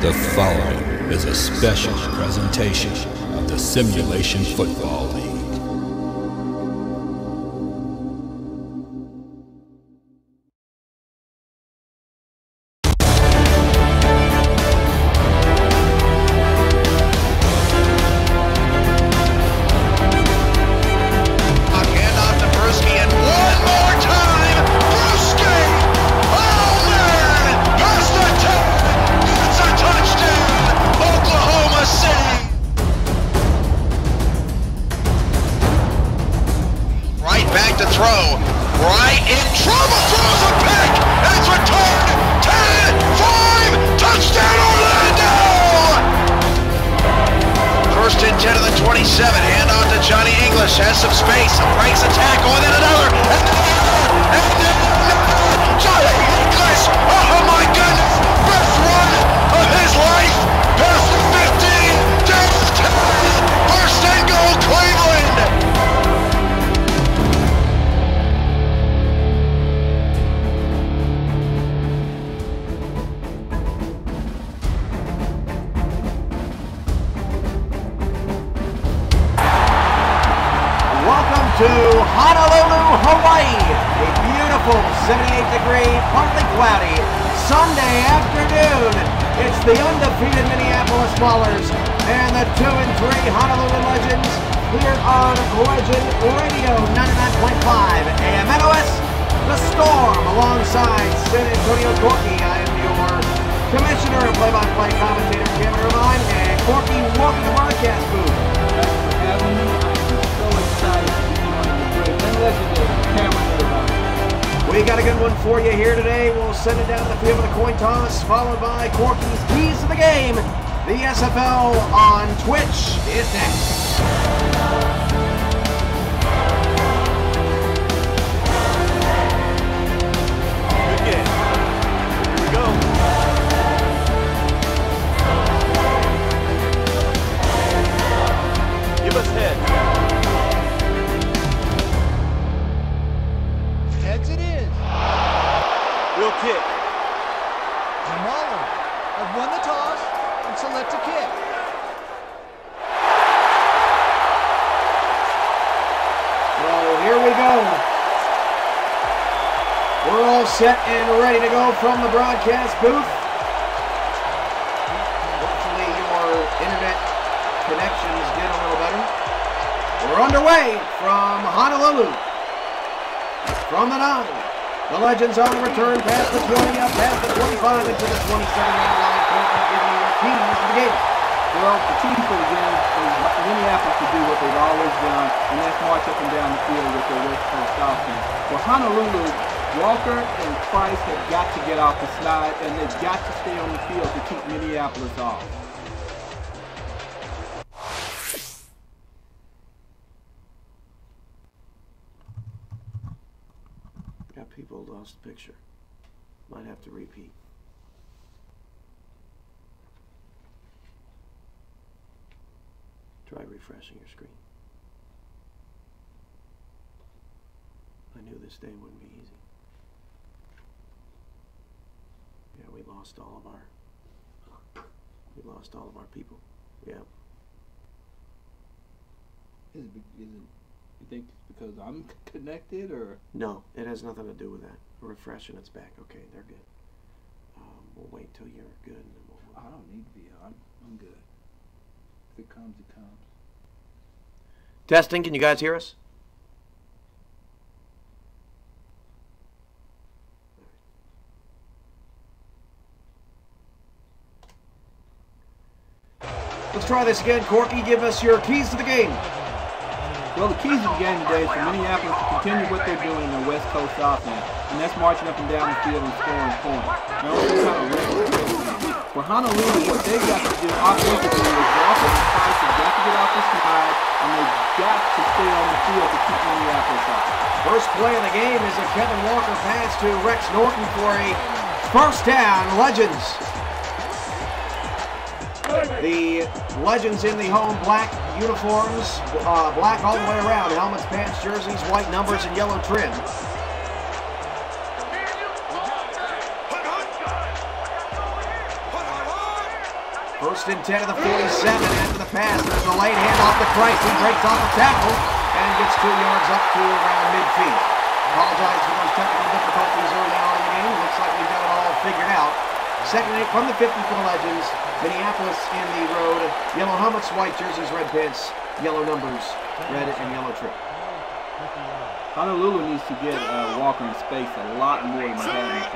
The following is a special presentation of the Simulation Football League. To Honolulu, Hawaii, a beautiful 78-degree, partly cloudy Sunday afternoon. It's the undefeated Minneapolis Ballers and the 2-3 Honolulu Legends here on Legend Radio 99.5 AM NOS. The Storm alongside San Antonio Corky. I am your commissioner and play-by-play commentator, Campbell, and Corky, welcome to the broadcast booth. Thanks for having me. I'm so excited. We got a good one for you here today. We'll send it down the field with a coin toss, followed by Corky's Keys to the Game. The SFL on Twitch is next. Good game. Here we go. Give us heads. Heads it is. We'll kick. Jamal have won the toss and select a kick. So here we go. We're all set and ready to go from the broadcast booth. Hopefully your internet connections get a little better. We're underway from Honolulu. From the 9, the Legends on the return past the 20, up past the 25, into the 27-yard line. Corky giving you your keys to the game. Well, the key for the game is Minneapolis to do what they've always done, and that's march up and down the field with their West Coast offense. For Honolulu, Walker and Kreiss have got to get off the slide, and they've got to stay on the field to keep Minneapolis off. People lost the picture. Might have to repeat. Try refreshing your screen. I knew this day wouldn't be easy. Yeah, we lost all of our people. Yeah. You think it's because I'm connected, or? No, it has nothing to do with that. Refresh and it's back. Okay, they're good. We'll wait till you're good. And then we'll... I don't need to be. I'm good. If it comes, it comes. Testing, can you guys hear us? Let's try this again. Corky, give us your keys to the game. Well, the keys of the game today is for Minneapolis to continue what they're doing in their West Coast offense, and that's marching up and down the field and scoring points. Now, for Honolulu, what they've got to do offensively is Walker and Kreiss have got to get off the slide, and they've got to stay on the field to keep Minneapolis off. First play of the game is a Kevin Walker pass to Rex Norton for a first down. Legends. The Legends in the home black uniforms, black all the way around, helmets, pants, jerseys, white numbers, and yellow trim. First and 10 of the 47 after the pass. There's a late handoff to Kreiss. He breaks off a tackle and gets 2 yards up to around midfield. Apologize for those technical difficulties early on in the game. Looks like we've got it all figured out. Second and 8 from the 50 for the Legends. Minneapolis in the road. Yellow helmets, white jerseys, red pants, yellow numbers, red and yellow trim. Honolulu needs to get Walker in space a lot more than they have.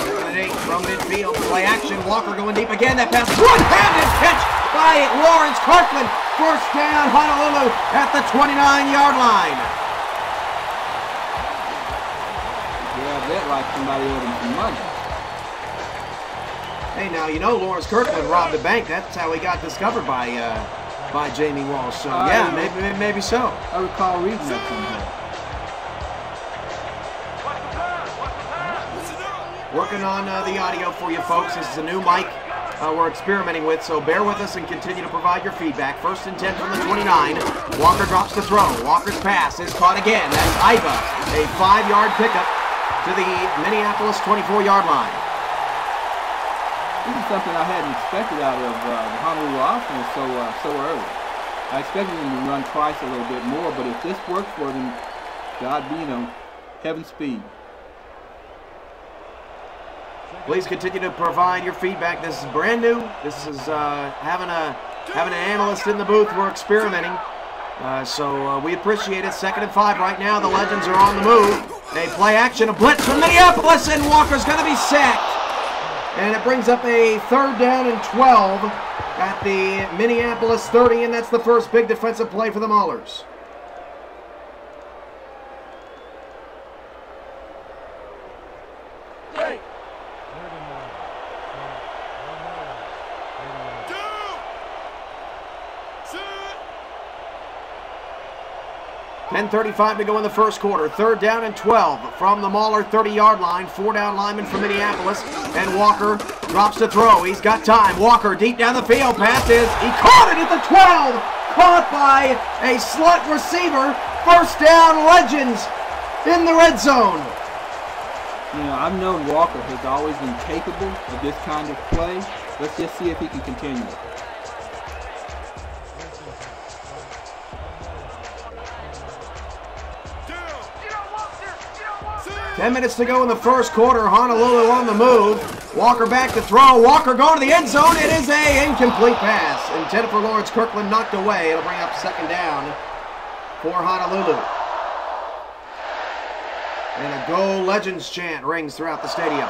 Second and 8 from midfield. Play action. Walker going deep again. That pass. One-handed catch by Lawrence Kirkland. First down, Honolulu at the 29-yard line. Yeah, that like somebody owed him some money. Hey, now you know Lawrence Kirkland robbed a bank. That's how he got discovered by Jamie Walsh. So yeah, maybe so. I recall reading that somewhere. Working on the audio for you folks. This is a new mic we're experimenting with, so bear with us and continue to provide your feedback. First and 10 from the 29. Walker drops the throw. Walker's pass is caught again. That's Iba. A 5-yard pickup to the Minneapolis 24-yard line. This is something I hadn't expected out of the Honolulu offense so early. I expected them to run Kreiss a little bit more, but if this works for them, God be, heaven speed. Please continue to provide your feedback. This is brand new. This is having an analyst in the booth. We're experimenting. So we appreciate it. 2nd and 5 right now. The Legends are on the move. They play action. A blitz from Minneapolis, and Walker's going to be sacked. And it brings up a 3rd down and 12 at the Minneapolis 30, and that's the first big defensive play for the Maulers. Hey. 10:35 to go in the first quarter. 3rd down and 12 from the Mauler 30-yard line. 4-down lineman from Minneapolis. And Walker drops to throw. He's got time. Walker deep down the field. Passes. He caught it at the 12. Caught by a slot receiver. First down, Legends in the red zone. You know, I've known Walker has always been capable of this kind of play. Let's just see if he can continue it. 10 minutes to go in the first quarter. Honolulu on the move. Walker back to throw. Walker going to the end zone. It is a incomplete pass. Intended for Lawrence Kirkland, knocked away. It'll bring up 2nd down for Honolulu. And a Go Legends chant rings throughout the stadium.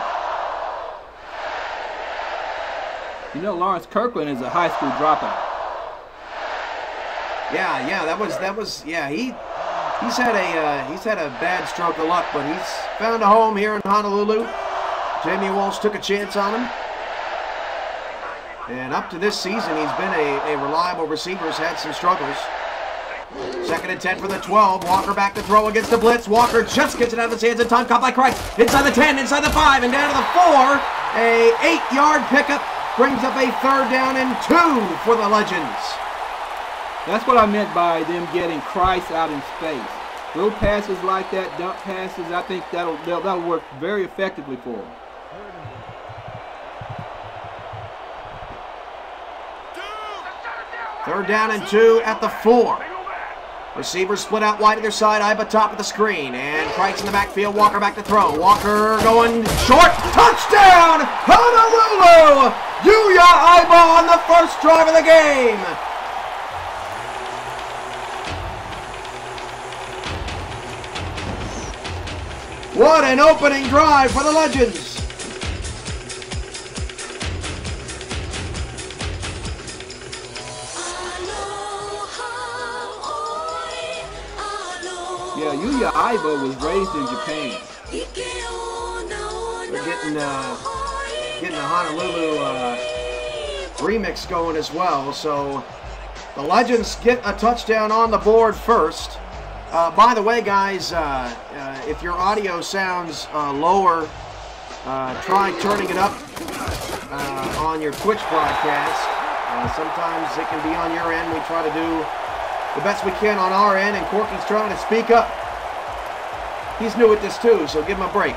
You know, Lawrence Kirkland is a high school dropout. Yeah, he's had a bad stroke of luck, but he's found a home here in Honolulu. Jamie Walsh took a chance on him. And up to this season, he's been a reliable receiver. He's had some struggles. 2nd and 10 for the 12. Walker back to throw against the blitz. Walker just gets it out of his hands in time. Caught by Kreiss. Inside the 10, inside the 5, and down to the 4. A 8-yard pickup brings up a 3rd down and 2 for the Legends. That's what I meant by them getting Kreiss out in space. Little passes like that, dump passes, I think that'll work very effectively for them. Third down and 2 at the 4. Receivers split out wide to their side. Iba top of the screen. And Kreiss in the backfield. Walker back to throw. Walker going short. Touchdown! Honolulu! Yuya Iba on the first drive of the game. What an opening drive for the Legends. Yeah, Yuya Iba was raised in Japan. We're getting a Honolulu remix going as well. So the Legends get a touchdown on the board first. By the way, guys, if your audio sounds lower, try turning it up on your Twitch broadcast. Sometimes it can be on your end. We try to do the best we can on our end, and Corky's trying to speak up. He's new at this too, so give him a break.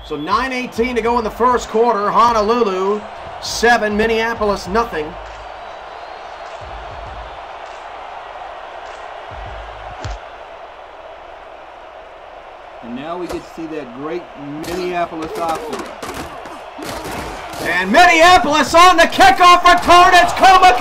So 9:18 to go in the first quarter. Honolulu 7, Minneapolis nothing. And now we get to see that great Minneapolis offense. And Minneapolis on the kickoff return. It's Koma.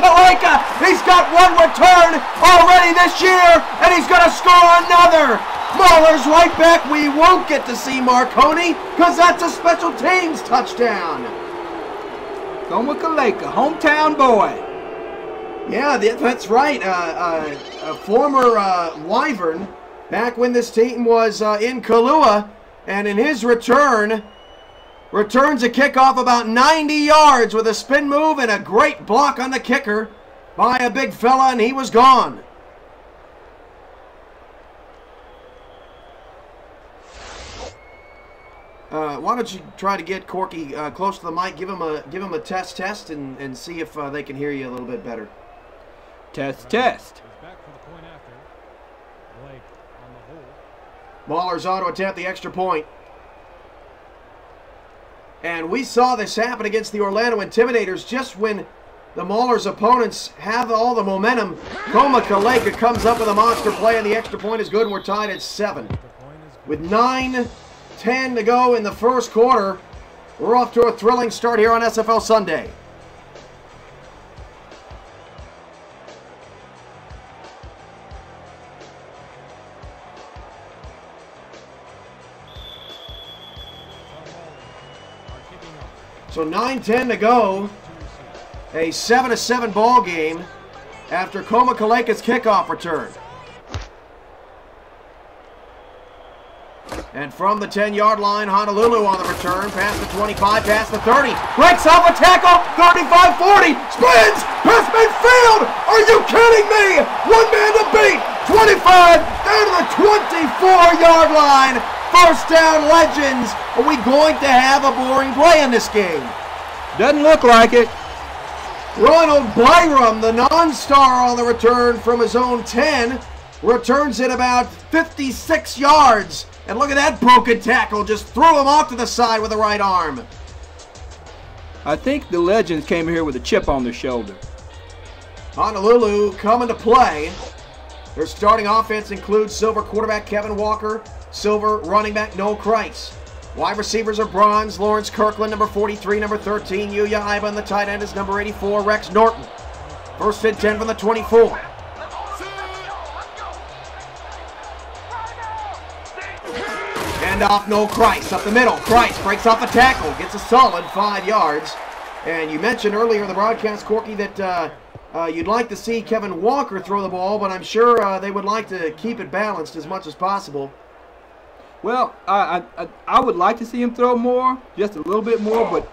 He's got one return already this year, and he's going to score another. Maulers right back. We won't get to see Marconi because that's a special teams touchdown. Koma, hometown boy. Yeah, that's right. A former Wyvern back when this team was in Kailua, and in his returns a kickoff about 90 yards with a spin move and a great block on the kicker by a big fella, and he was gone. Why don't you try to get Corky close to the mic? Give him a test, and see if they can hear you a little bit better. Test. Back for the point after. Blake on the hold. Maulers on to attempt the extra point. And we saw this happen against the Orlando Intimidators just when the Maulers' opponents have all the momentum. Koma comes up with a monster play, and the extra point is good, and we're tied at 7. With 9:10 to go in the first quarter, we're off to a thrilling start here on SFL Sunday. So 9:10 to go, a 7-7 ball game after Koma Kaleka's kickoff return. And from the 10-yard line, Honolulu on the return, past the 25, past the 30, breaks off a tackle, 35-40, spins, past midfield, are you kidding me? One man to beat, 25, down to the 24-yard line. First down, Legends. Are we going to have a boring play in this game? Doesn't look like it. Ronald Byram, the non-star on the return from his own 10, returns it about 56 yards. And look at that broken tackle. Just threw him off to the side with the right arm. I think the Legends came here with a chip on their shoulder. Honolulu coming to play. Their starting offense includes Silver quarterback Kevin Walker, Silver running back Noel Kreiss. Wide receivers are bronze, Lawrence Kirkland, number 43, number 13. Yuya Iba, and the tight end is number 84, Rex Norton. First and 10 from the 24. Hand off Noel Kreiss up the middle. Kreiss breaks off a tackle, gets a solid 5 yards. And you mentioned earlier in the broadcast, Corky, that you'd like to see Kevin Walker throw the ball, but I'm sure they would like to keep it balanced as much as possible. Well, I would like to see him throw more, just a little bit more, but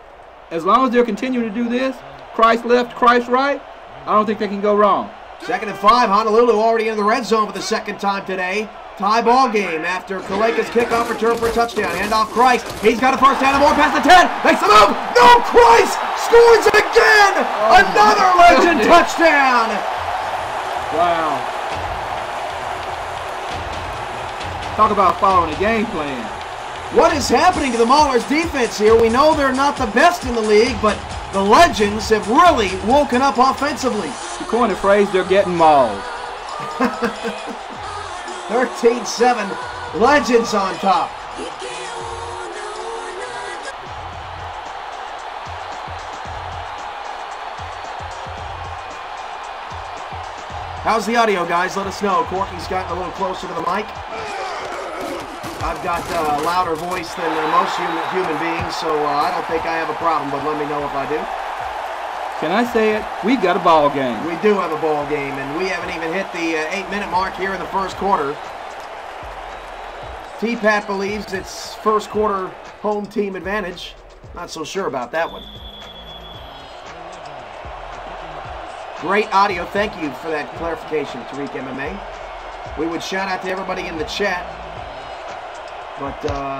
as long as they're continuing to do this, Kreiss left, Kreiss right, I don't think they can go wrong. 2nd and 5, Honolulu already in the red zone for the second time today. Tie ball game after Kaleka's kickoff return for a touchdown. Hand off Kreiss. He's got a first down and more past the 10. Makes the move. No, Kreiss scores again. Another Legend touchdown. Wow. Talk about following a game plan. What is happening to the Maulers defense here? We know they're not the best in the league, but the Legends have really woken up offensively. To coin the phrase, they're getting mauled. 13-7, Legends on top. How's the audio, guys? Let us know. Corky's gotten a little closer to the mic. I've got a louder voice than most human beings, so I don't think I have a problem, but let me know if I do. Can I say it? We've got a ball game. We do have a ball game, and we haven't even hit the 8-minute mark here in the first quarter. T-Pat believes it's first quarter home team advantage. Not so sure about that one. Great audio. Thank you for that clarification, Tariq MMA. We would shout out to everybody in the chat, but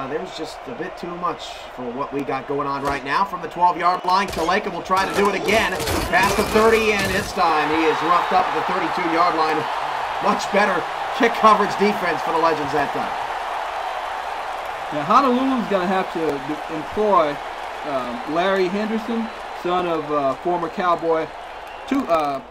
there's just a bit too much for what we got going on right now. From the 12-yard line, Kaleka will try to do it again. Past the 30, and this time he is roughed up at the 32-yard line. Much better kick coverage defense for the Legends that time. Now Honolulu's going to have to employ Larry Henderson, son of former Cowboy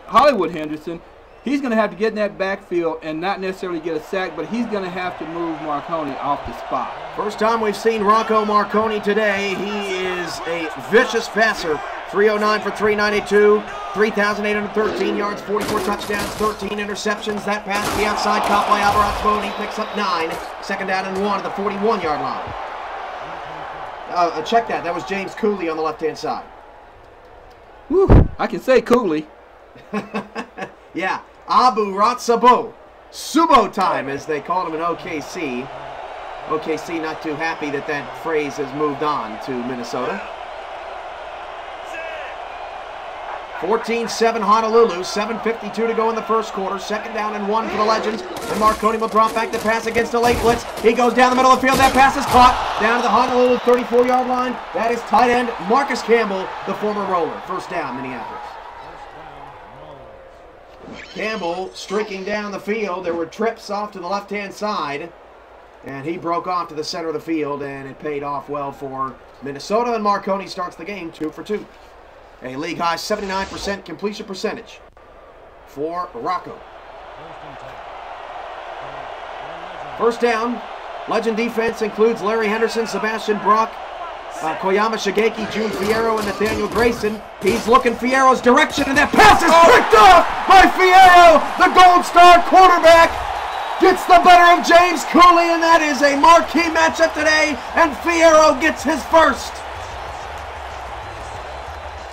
Hollywood Henderson. He's going to have to get in that backfield and not necessarily get a sack, but he's going to have to move Marconi off the spot. First time we've seen Rocco Marconi today. He is a vicious passer. 309 for 392, 3,813 yards, 44 touchdowns, 13 interceptions. That pass to the outside caught by Alvarez Boney picks up 9. Second down and 1 at the 41-yard line. Check that. That was James Cooley on the left-hand side. Whew, I can say Cooley. Yeah, Abu Ratsabo. Subo time, as they called him in OKC. OKC not too happy that that phrase has moved on to Minnesota. 14-7 Honolulu, 7:52 to go in the first quarter. Second down and 1 for the Legends. And Marconi will drop back to pass against a late blitz. He goes down the middle of the field. That pass is caught down to the Honolulu 34-yard line. That is tight end Marcus Campbell, the former roller. First down, Minneapolis. Campbell streaking down the field. There were trips off to the left-hand side. And he broke off to the center of the field, and it paid off well for Minnesota. And Marconi starts the game 2 for 2. A league-high 79% completion percentage for Rocco. First down. Legend defense includes Larry Henderson, Sebastian Brock, Koyama Shigeki, June Fierro, and Nathaniel Grayson. He's looking Fierro's direction, and that pass is picked off by Fierro. The Gold Star quarterback gets the better of James Cooley, and that is a marquee matchup today, and Fierro gets his first.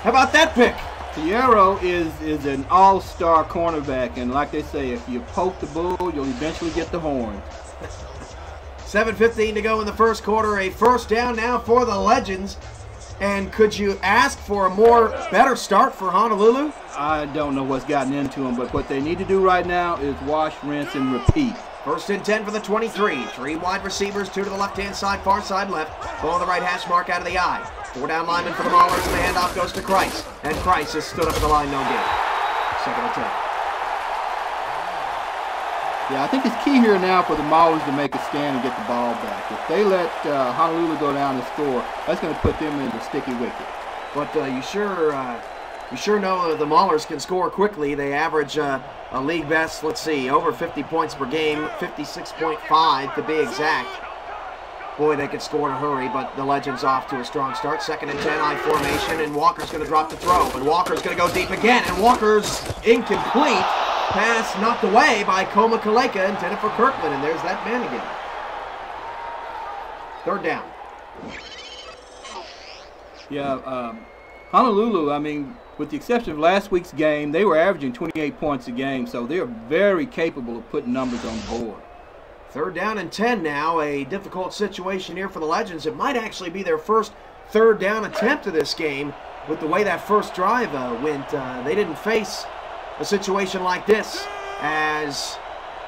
How about that pick? Fierro is an all-star cornerback, and like they say, if you poke the bull, you'll eventually get the horn. 7:15 to go in the first quarter. A first down now for the Legends. And could you ask for a better start for Honolulu? I don't know what's gotten into them, but what they need to do right now is wash, rinse, and repeat. First and 10 for the 23. 3 wide receivers, 2 to the left-hand side, far side left. Ball the right hash mark out of the eye. 4 down linemen for the Maulers, and the handoff goes to Kreiss. And Kreiss has stood up at the line, no gain. Second and 10. Yeah, I think it's key here now for the Maulers to make a stand and get the ball back. If they let Honolulu go down and score, that's going to put them in the sticky wicket. But you sure know the Maulers can score quickly. They average a league best, let's see, over 50 points per game, 56.5 to be exact. Boy, they could score in a hurry, but the Legends off to a strong start. Second and 10, I formation, and Walker's going to drop the throw. And Walker's going to go deep again, and Walker's incomplete. Pass knocked away by Koma Kaleka, intended for Kirkland, and there's that man again. Third down. Yeah, Honolulu, I mean, with the exception of last week's game, they were averaging 28 points a game, so they're very capable of putting numbers on the board. Third down and 10 now, a difficult situation here for the Legends. It might actually be their first third down attempt of this game with the way that first drive went. They didn't face a situation like this, as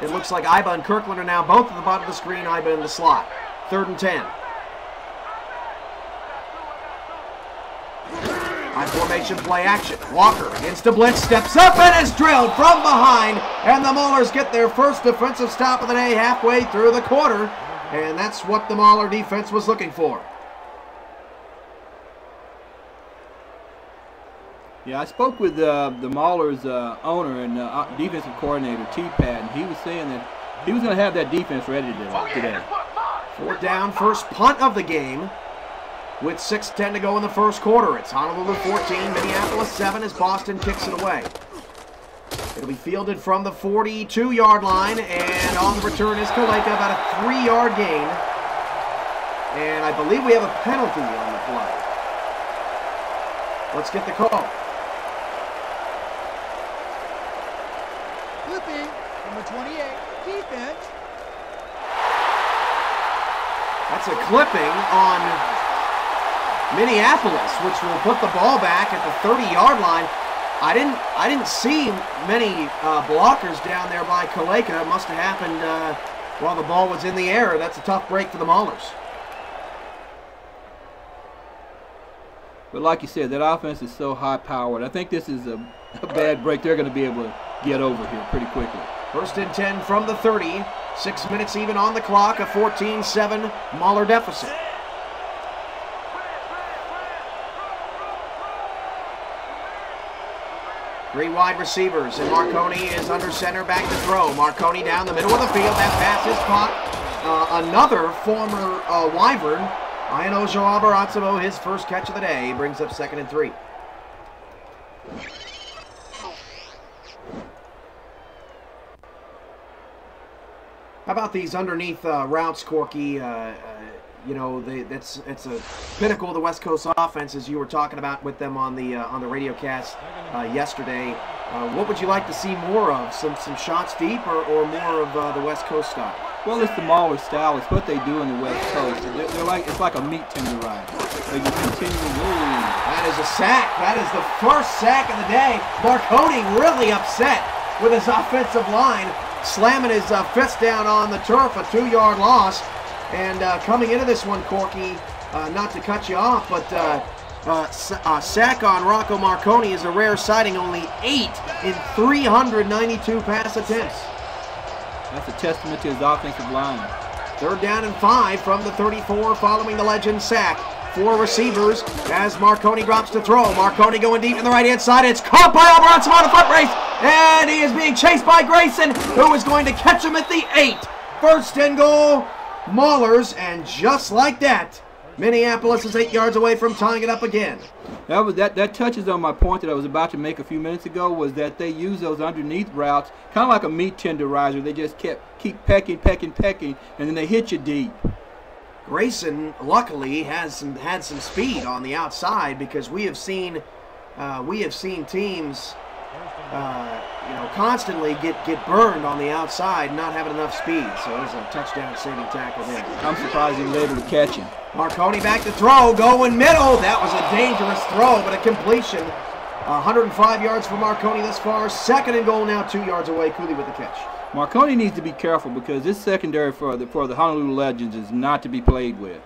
it looks like Iba and Kirkland are now both at the bottom of the screen, Iba in the slot. Third and 10. High formation play action. Walker against a blitz, steps up and is drilled from behind, and the Maulers get their first defensive stop of the day halfway through the quarter, and that's what the Mauler defense was looking for. Yeah, I spoke with the Maulers owner and defensive coordinator, T-Pat, and he was saying that he was going to have that defense ready today. Fourth down, first punt of the game with 6:10 to go in the first quarter. It's Honolulu 14, Minneapolis 7 as Boston kicks it away. It'll be fielded from the 42-yard line, and on the return is Kaleka, about a 3-yard gain. And I believe we have a penalty on the play. Let's get the call. Flipping from the 28, defense. That's a clipping on Minneapolis, which will put the ball back at the 30-yard line. I didn't see many blockers down there by Kaleka. It must have happened while the ball was in the air. That's a tough break for the Maulers. But like you said, that offense is so high-powered. I think this is a bad break they're going to be able to get over here pretty quickly. First and 10 from the 30. 6 minutes even on the clock. A 14-7 Mahler deficit. Three wide receivers, and Marconi is under center, back to throw. Marconi down the middle of the field. That pass is caught. Another former Wyvern, Ionojo Abarazzo, his first catch of the day. He brings up 2nd and 3. How about these underneath routes, Corky? You know, it's a pinnacle of the West Coast offense, as you were talking about with them on the radio cast yesterday. What would you like to see more of? Some shots deep, or more of the West Coast style? Well, it's the Mahler style. It's what they do in the West Coast. They're like, it's like a meat tenderizer. They just continue moving. That is a sack. That is the first sack of the day. Marconi really upset with his offensive line, slamming his fist down on the turf. A 2-yard loss. And coming into this one, Corky, not to cut you off, but sack on Rocco Marconi is a rare sighting. Only 8 in 392 pass attempts. That's a testament to his offensive line. 3rd down and 5 from the 34 following the legend sack. 4 receivers as Marconi drops to throw. Marconi going deep to the right-hand side. It's caught by Albarazzo on a foot race, and he is being chased by Grayson, who is going to catch him at the 8. 1st and goal. Maulers, and just like that, Minneapolis is 8 yards away from tying it up again. That touches on my point that I was about to make a few minutes ago, was that they use those underneath routes kind of like a meat tenderizer. They just keep pecking, and then they hit you deep. Grayson, luckily, had some speed on the outside, because we have seen teams constantly get burned on the outside, not having enough speed. So there's a touchdown-saving tackle there. I'm surprised he was able to catch him. Marconi back to throw, going middle. That was a dangerous throw, but a completion. 105 yards for Marconi thus far. 2nd and goal now, 2 yards away. Cooley with the catch. Marconi needs to be careful, because this secondary for the Honolulu Legends is not to be played with.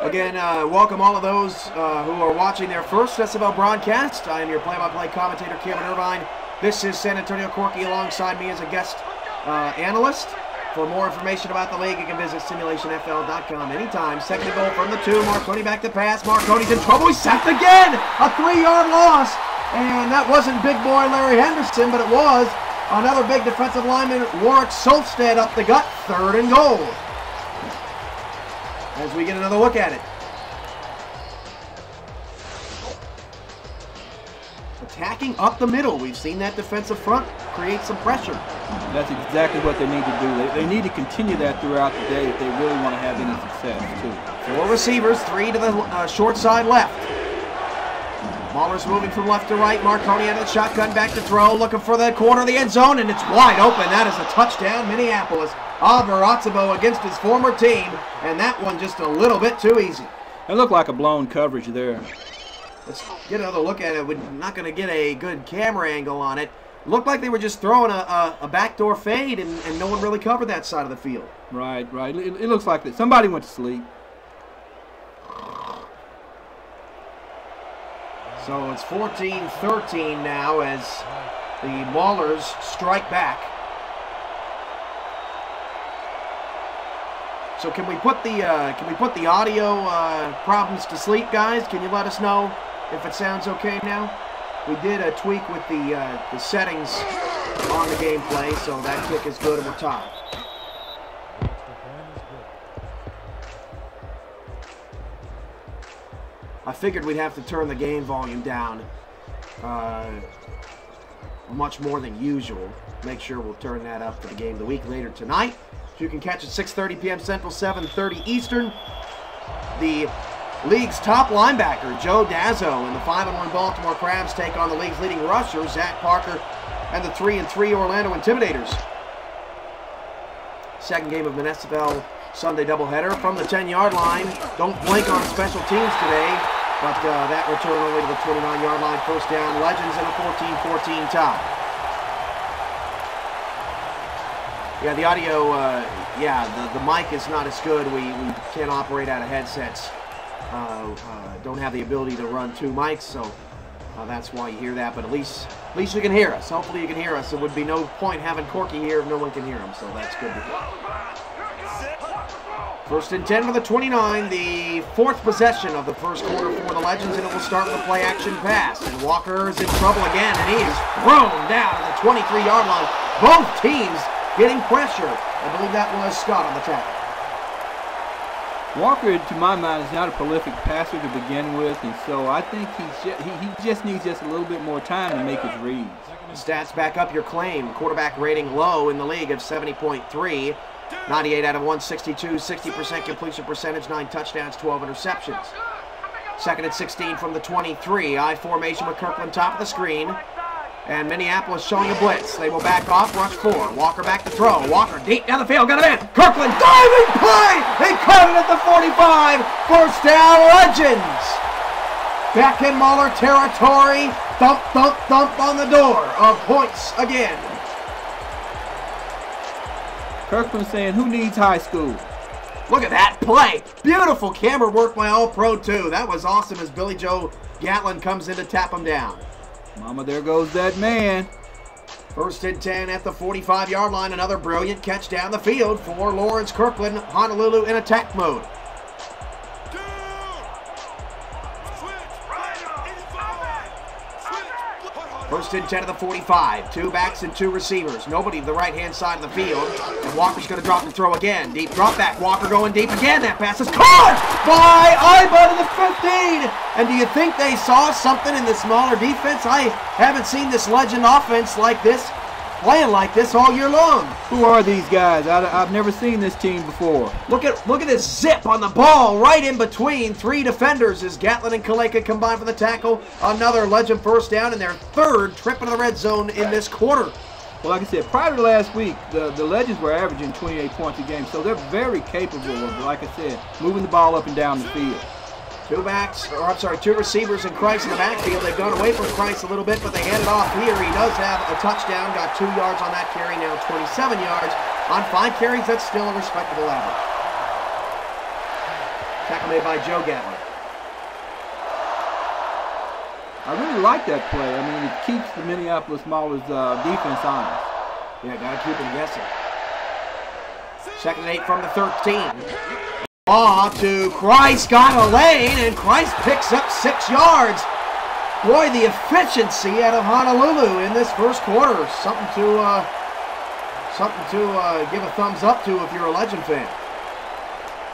Again, welcome all of those who are watching their first SFL broadcast. I am your play-by-play commentator, Cameron Irvine. This is San Antonio Corky alongside me as a guest analyst. For more information about the league, you can visit simulationfl.com anytime. 2nd and goal from the 2. Marconi back to pass. Marconi's in trouble. He's sacked again. A 3-yard loss. And that wasn't big boy Larry Henderson, but it was another big defensive lineman, Warwick Solstead, up the gut. 3rd and goal. As we get another look at it. Attacking up the middle. We've seen that defensive front create some pressure. That's exactly what they need to do. They need to continue that throughout the day if they really want to have any success, too. 4 receivers, 3 to the short side left. Mahler's moving from left to right. Marconi out of the shotgun, back to throw, looking for the corner of the end zone, and it's wide open. That is a touchdown, Minneapolis. Abarazzo against his former team, and that one just a little bit too easy. It looked like a blown coverage there. Let's get another look at it. We're not going to get a good camera angle on it. Looked like they were just throwing a backdoor fade, and no one really covered that side of the field. Right. It looks like that. Somebody went to sleep. So it's 14-13 now as the Maulers strike back. So can we put the audio problems to sleep, guys? Can you let us know if it sounds okay now? We did a tweak with the settings on the gameplay, so that kick is good and we're tied. I figured we'd have to turn the game volume down much more than usual. Make sure we'll turn that up for the game of the week later tonight. You can catch at 6:30 p.m. Central, 7:30 Eastern. The league's top linebacker, Joe Dazzo, and the 5-1 Baltimore Crabs take on the league's leading rusher, Zach Parker, and the 3-3 Orlando Intimidators. Second game of an SFL Sunday doubleheader from the 10-yard line. Don't blink on special teams today, but that return only to the 29-yard line. First down, Legends in a 14-14 tie. Yeah, the audio, the mic is not as good. We can't operate out of headsets. Don't have the ability to run 2 mics, so That's why you hear that, but at least you can hear us. Hopefully you can hear us. There would be no point having Corky here if no one can hear him, so that's good to hear. 1st and 10 for the 29, the 4th possession of the first quarter for the Legends, and it will start with a play-action pass. And Walker is in trouble again, and he is thrown down to the 23-yard line. Both teams getting pressure. I believe that was Scott on the tackle. Walker, to my mind, is not a prolific passer to begin with, and so I think he just needs just a little bit more time to make his reads. Stats back up your claim. Quarterback rating low in the league of 70.3. 98 out of 162, 60% completion percentage, 9 touchdowns, 12 interceptions. 2nd and 16 from the 23. I formation with Kirkland top of the screen. And Minneapolis showing a blitz. They will back off, rush 4. Walker back to throw. Walker deep down the field, got it in. Kirkland diving play! He caught it at the 45. First down, Legends. Back in Mahler territory. Thump, thump, thump on the door of points again. Kirkland saying, who needs high school? Look at that play. Beautiful camera work by All-Pro, too. That was awesome as Billy Joe Gatlin comes in to tap him down. Mama, there goes that man. 1st and 10 at the 45-yard line. Another brilliant catch down the field for Lawrence Kirkland. Honolulu in attack mode. 1st and 10 of the 45. 2 backs and 2 receivers. Nobody to the right-hand side of the field. And Walker's going to drop and throw again. Deep drop back. Walker going deep again. That pass is caught by Iba to the 15. And do you think they saw something in the smaller defense? I haven't seen this Legend offense like this, playing like this all year long. Who are these guys? I've never seen this team before. Look at this zip on the ball right in between 3 defenders as Gatlin and Kaleka combine for the tackle. Another Legend first down and their 3rd trip into the red zone in this quarter. Well, like I said, prior to last week, the Legends were averaging 28 points a game, so they're very capable of, like I said, moving the ball up and down the field. 2 receivers and Kreiss in the backfield. They've gone away from Kreiss a little bit, but they hand it off here. He does have a touchdown, got 2 yards on that carry, now 27 yards. On 5 carries, that's still a respectable average. Tackle made by Joe Gatlin. I really like that play. I mean, it keeps the Minneapolis Maulers defense honest. Yeah, got to keep them guessing. 2nd and 8 from the 13. Ball to Kreiss, got a lane, and Kreiss picks up 6 yards. Boy, the efficiency out of Honolulu in this first quarter. Something to give a thumbs up to if you're a Legend fan.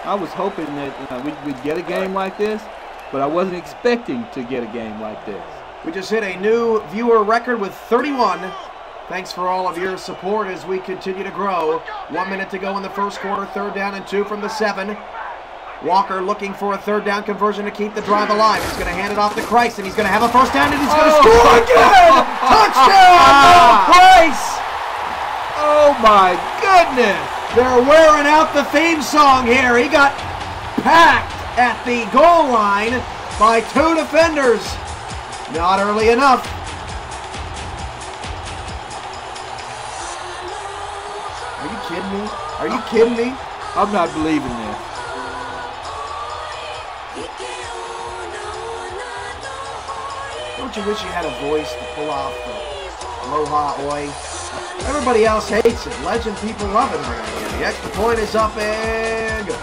I was hoping that we'd get a game like this, but I wasn't expecting to get a game like this. We just hit a new viewer record with 31. Thanks for all of your support as we continue to grow. 1 minute to go in the first quarter. 3rd down and 2 from the 7. Walker looking for a 3rd down conversion to keep the drive alive. He's going to hand it off to Kreiss, and he's going to have a first down, and he's going to score again! Touchdown, Noel Kreiss! Oh my goodness! They're wearing out the theme song here. He got packed at the goal line by 2 defenders. Not early enough. Are you kidding me? Are you kidding me? I'm not believing this. Don't you wish you had a voice to pull off the Aloha Oi? Everybody else hates it. Legend people love it around here. The extra point is up and good.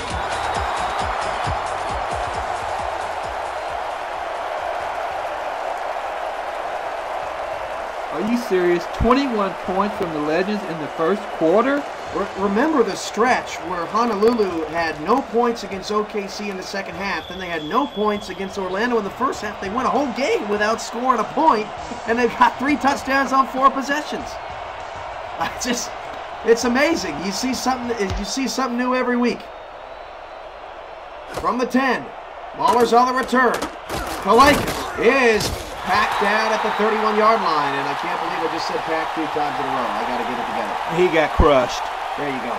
Are you serious? 21 points from the Legends in the first quarter? Remember the stretch where Honolulu had no points against OKC in the second half, then they had no points against Orlando in the first half. They went a whole game without scoring a point, and they've got 3 touchdowns on 4 possessions. It's amazing. You see something new every week. From the 10, Maulers on the return. Kaleka is packed down at the 31-yard line, and I can't believe I just said packed 2 times in a row. I got to get it together. He got crushed. There you go.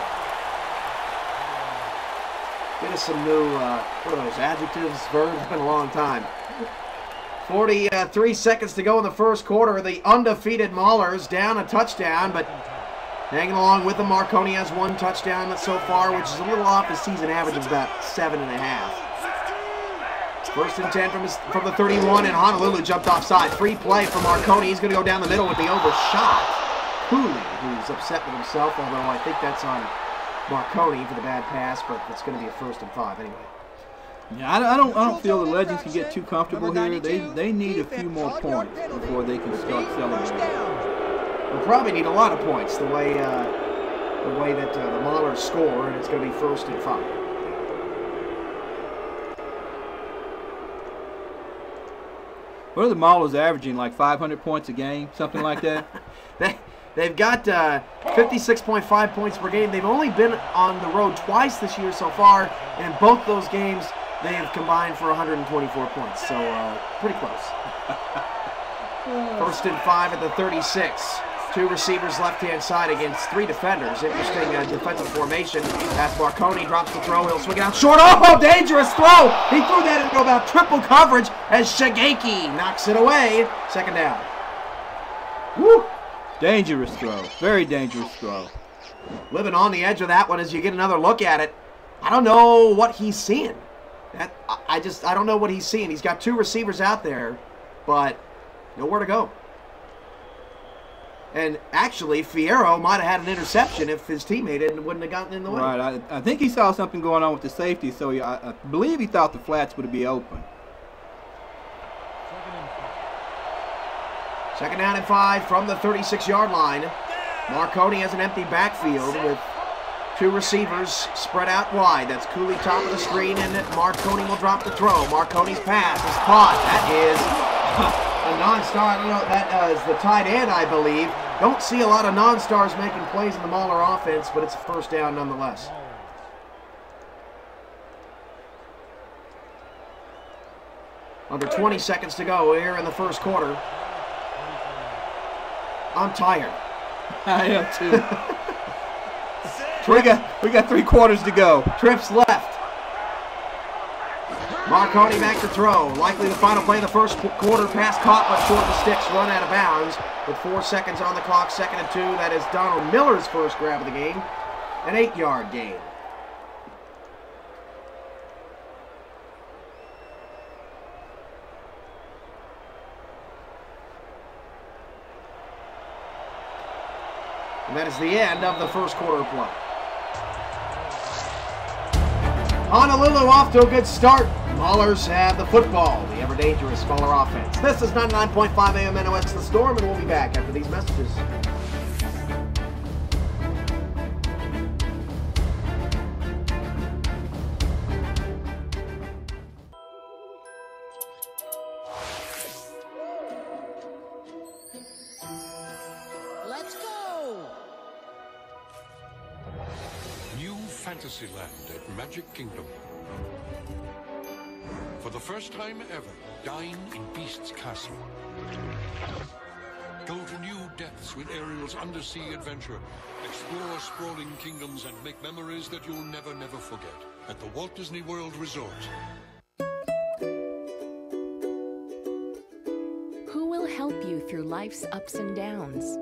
Get us some new, what are those, adjectives, verbs? It's been a long time. 43 seconds to go in the first quarter. The undefeated Maulers down a touchdown, but hanging along with them. Marconi has 1 touchdown so far, which is a little off his season average of about 7.5. First and 10 from the 31, and Honolulu jumped offside. Free play from Marconi. He's going to go down the middle with the overshot. Cooley, who's upset with himself, although I think that's on Marconi for the bad pass, but it's going to be a 1st and 5 anyway. Yeah, I don't feel the Legends can get too comfortable here. They need a few more points before they can start celebrating. They'll probably need a lot of points the way that the Maulers score, and it's going to be 1st and 5. What are the Maulers averaging, like 500 points a game, something like that? They've got 56.5 points per game. They've only been on the road twice this year so far, and in both those games, they have combined for 124 points. So pretty close. 1st and 5 at the 36. 2 receivers left-hand side against 3 defenders. Interesting defensive formation. As Marconi drops the throw, he'll swing it out short. Oh, dangerous throw! He threw that into about triple coverage as Shigeki knocks it away. 2nd down. Woo! Dangerous throw. Very dangerous throw. Living on the edge of that one as you get another look at it. I don't know what he's seeing. I don't know what he's seeing. He's got 2 receivers out there, but nowhere to go. And actually, Fierro might have had an interception if his teammate wouldn't have gotten in the way. Right. I think he saw something going on with the safety, so I believe he thought the flats would be open. 2nd down and 5 from the 36-yard line. Marconi has an empty backfield with 2 receivers spread out wide. That's Cooley top of the screen, and Marconi will drop the throw. Marconi's pass is caught. That is a non-star. I don't know, that is the tight end, I believe. Don't see a lot of non-stars making plays in the Mauler offense, but it's a 1st down nonetheless. Under 20 seconds to go here in the 1st quarter. I'm tired. I am too. we got 3 quarters to go. Trips left. Marconi back to throw. Likely the final play of the 1st quarter. Pass caught, but short of the sticks. Run out of bounds with 4 seconds on the clock. 2nd and 2. That is Donald Miller's first grab of the game. An 8-yard gain. And that is the end of the 1st quarter play. Honolulu off to a good start. Maulers have the football, the ever-dangerous Mauler offense. This is 99.5 AM NOS The Storm, and we'll be back after these messages. Let's go! New Fantasyland at Magic Kingdom. For the first time ever, dine in Beast's Castle. Go to new depths with Ariel's undersea adventure. Explore sprawling kingdoms and make memories that you'll never forget at the Walt Disney World Resort. Who will help you through life's ups and downs,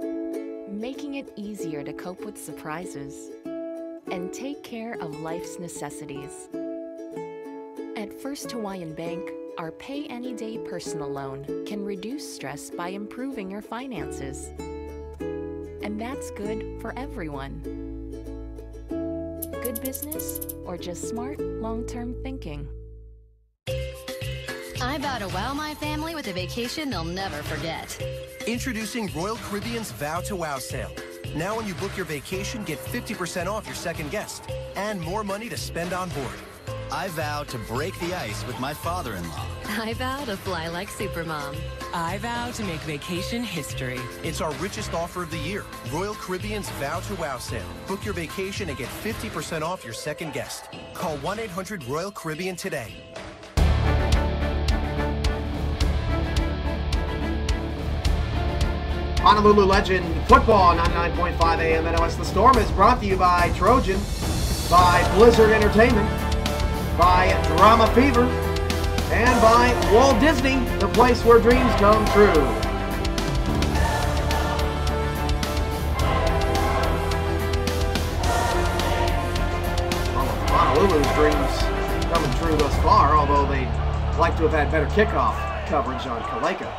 making it easier to cope with surprises and take care of life's necessities? At First Hawaiian Bank, our Pay Any Day personal loan can reduce stress by improving your finances. And that's good for everyone. Good business or just smart, long-term thinking? I vow to wow my family with a vacation they'll never forget. Introducing Royal Caribbean's Vow to Wow sale. Now when you book your vacation, get 50% off your second guest and more money to spend on board. I vow to break the ice with my father-in-law. I vow to fly like Supermom. I vow to make vacation history. It's our richest offer of the year. Royal Caribbean's Vow to Wow sale. Book your vacation and get 50% off your second guest. Call 1-800-ROYAL-CARIBBEAN today. Honolulu Legend Football, 99.5 AM NOS. The Storm is brought to you by Trojan, by Blizzard Entertainment, by Drama Fever, and by Walt Disney, the place where dreams come true. Honolulu's dreams coming true thus far, although they like to have had better kickoff coverage on Kaleka.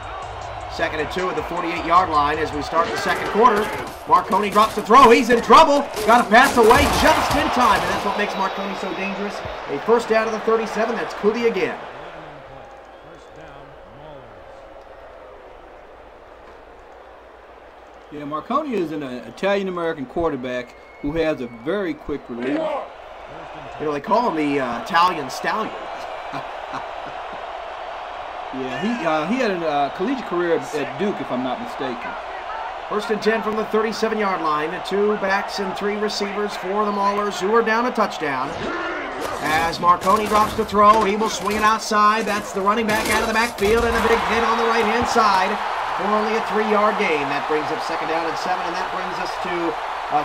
2nd and 2 at the 48-yard line as we start the second quarter. Marconi drops the throw. He's in trouble. Got to pass away just in time, and that's what makes Marconi so dangerous. A first down to the 37. That's Cooley again. Yeah, Marconi is an Italian-American quarterback who has a very quick release. You know, they call him the Italian Stallion. Yeah, he had a collegiate career at Duke, if I'm not mistaken. 1st and 10 from the 37-yard line. 2 backs and 3 receivers for the Maulers, who are down a touchdown. As Marconi drops the throw, he will swing it outside. That's the running back out of the backfield, and a big hit on the right-hand side for only a 3-yard gain. That brings up 2nd down and 7, and that brings us to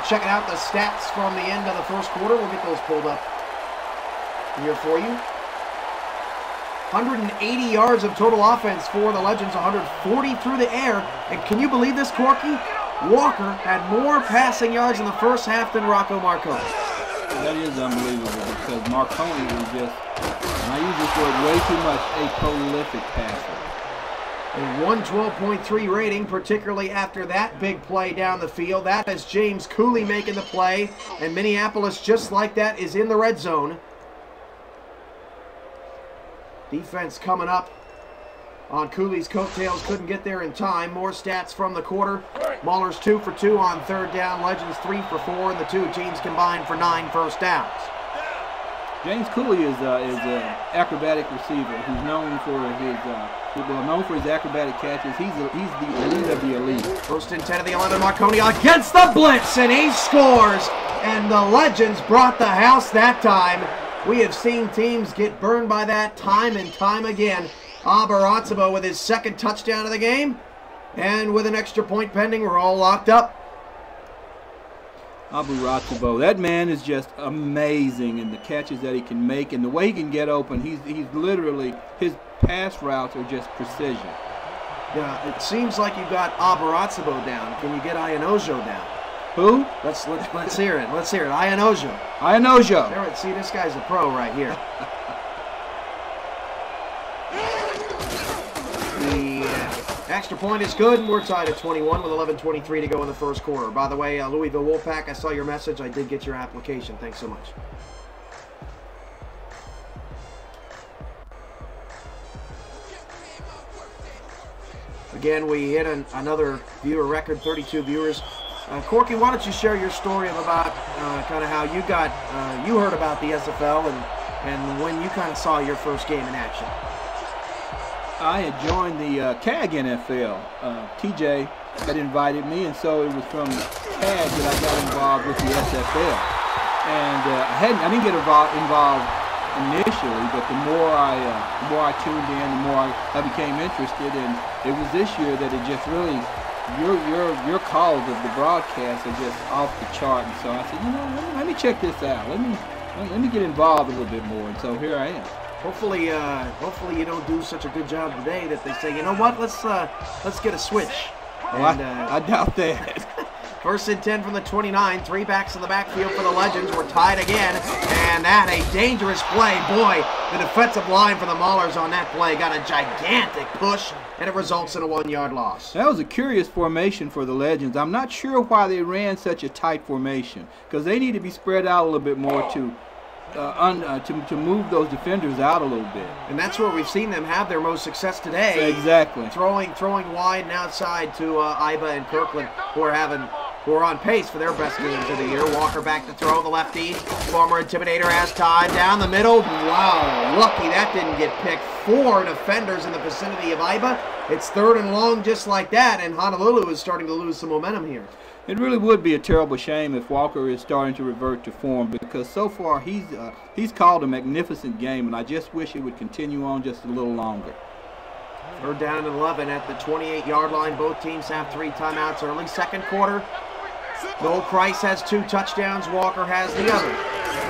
checking out the stats from the end of the first quarter. We'll get those pulled up here for you. 180 yards of total offense for the Legends, 140 through the air. And can you believe this, Corky? Walker had more passing yards in the first half than Rocco Marconi. That is unbelievable because Marconi was just, and I use this word way too much, a prolific passer. A 112.3 rating, particularly after that big play down the field. That is James Cooley making the play. And Minneapolis, just like that, is in the red zone. Defense coming up on Cooley's coattails. Couldn't get there in time. More stats from the quarter. Maulers 2 for 2 on 3rd down. Legends 3 for 4. And the two teams combined for 9 first downs. James Cooley is an acrobatic receiver who's known for his acrobatic catches. He's the elite of the elite. 1st and 10 of the 11. Marconi against the blitz, and he scores. And the Legends brought the house that time. We have seen teams get burned by that time and time again. Abarazzo with his 2nd touchdown of the game. And with an extra point pending, we're all locked up. Abarazzo, that man is just amazing in the catches that he can make and the way he can get open. He's literally, his pass routes are just precision. Yeah, it seems like you got Abarazzo down. Can you get Ianojo down? Who? Let's hear it. Let's hear it. Ianojo. Ianojo. There, see, this guy's a pro right here. The extra point is good, and we're tied at 21 with 11:23 to go in the first quarter. By the way, Louisville Wolfpack, I saw your message. I did get your application. Thanks so much. Again, we hit another viewer record, 32 viewers. Corky, why don't you share your story about kind of how you you heard about the SFL and when you kind of saw your first game in action. I had joined the CAG NFL. TJ had invited me, and so it was from CAG that I got involved with the SFL. And I didn't get involved initially, but the more I tuned in, the more I became interested. And it was this year that it just really. Your calls of the broadcast are just off the chart, and so I said, you know, let me check this out. Let me get involved a little bit more, and so here I am. Hopefully you don't do such a good job today that they say, you know what, let's get a switch. Well, and, I doubt that. 1st and 10 from the 29. 3 backs in the backfield for the Legends. We're tied again, and that a dangerous play. Boy, the defensive line for the Maulers on that play got a gigantic push, and it results in a 1-yard loss. That was a curious formation for the Legends. I'm not sure why they ran such a tight formation, because they need to be spread out a little bit more to move those defenders out a little bit. And that's where we've seen them have their most success today. Exactly. Throwing wide and outside to Iba and Kirkland, who are on pace for their best games of the year. Walker back to throw, the lefty. Former Intimidator has time down the middle. Wow, lucky that didn't get picked. 4 defenders in the vicinity of Iba. It's 3rd and long just like that, and Honolulu is starting to lose some momentum here. It really would be a terrible shame if Walker is starting to revert to form, because so far he's called a magnificent game, and I just wish it would continue on just a little longer. 3rd down and 11 at the 28-yard line. Both teams have 3 timeouts early. Second quarter. Noel Kreiss has 2 touchdowns. Walker has the other.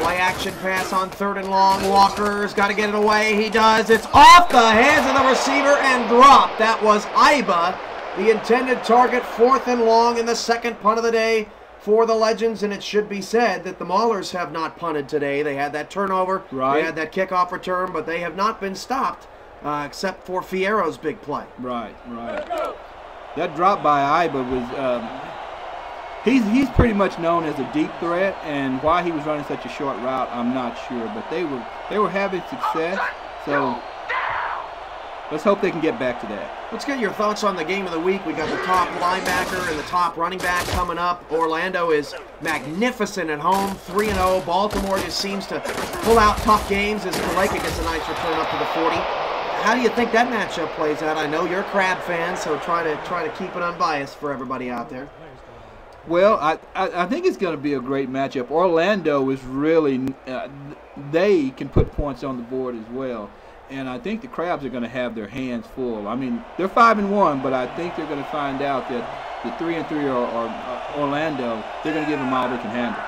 Play action pass on 3rd and long. Walker's got to get it away. He does. It's off the hands of the receiver and dropped. That was Iba, the intended target. 4th and long in the second punt of the day for the Legends, and it should be said that the Maulers have not punted today. They had that turnover. Right. They had that kickoff return, but they have not been stopped except for Fierro's big play. Right. That drop by Iba was he's pretty much known as a deep threat, and why he was running such a short route, I'm not sure, but they were having success. So let's hope they can get back to that. Let's get your thoughts on the game of the week. We got the top linebacker and the top running back coming up. Orlando is magnificent at home, 3-0. Baltimore just seems to pull out tough games as Kaleka gets a nice return up to the 40. How do you think that matchup plays out? I know you're a Crab fan, so try to keep it unbiased for everybody out there. Well, I think it's going to be a great matchup. Orlando is really they can put points on the board as well. And I think the Crabs are going to have their hands full. I mean, they're 5-1, but I think they're going to find out that the 3-3 or Orlando, they're going to give them all they can handle.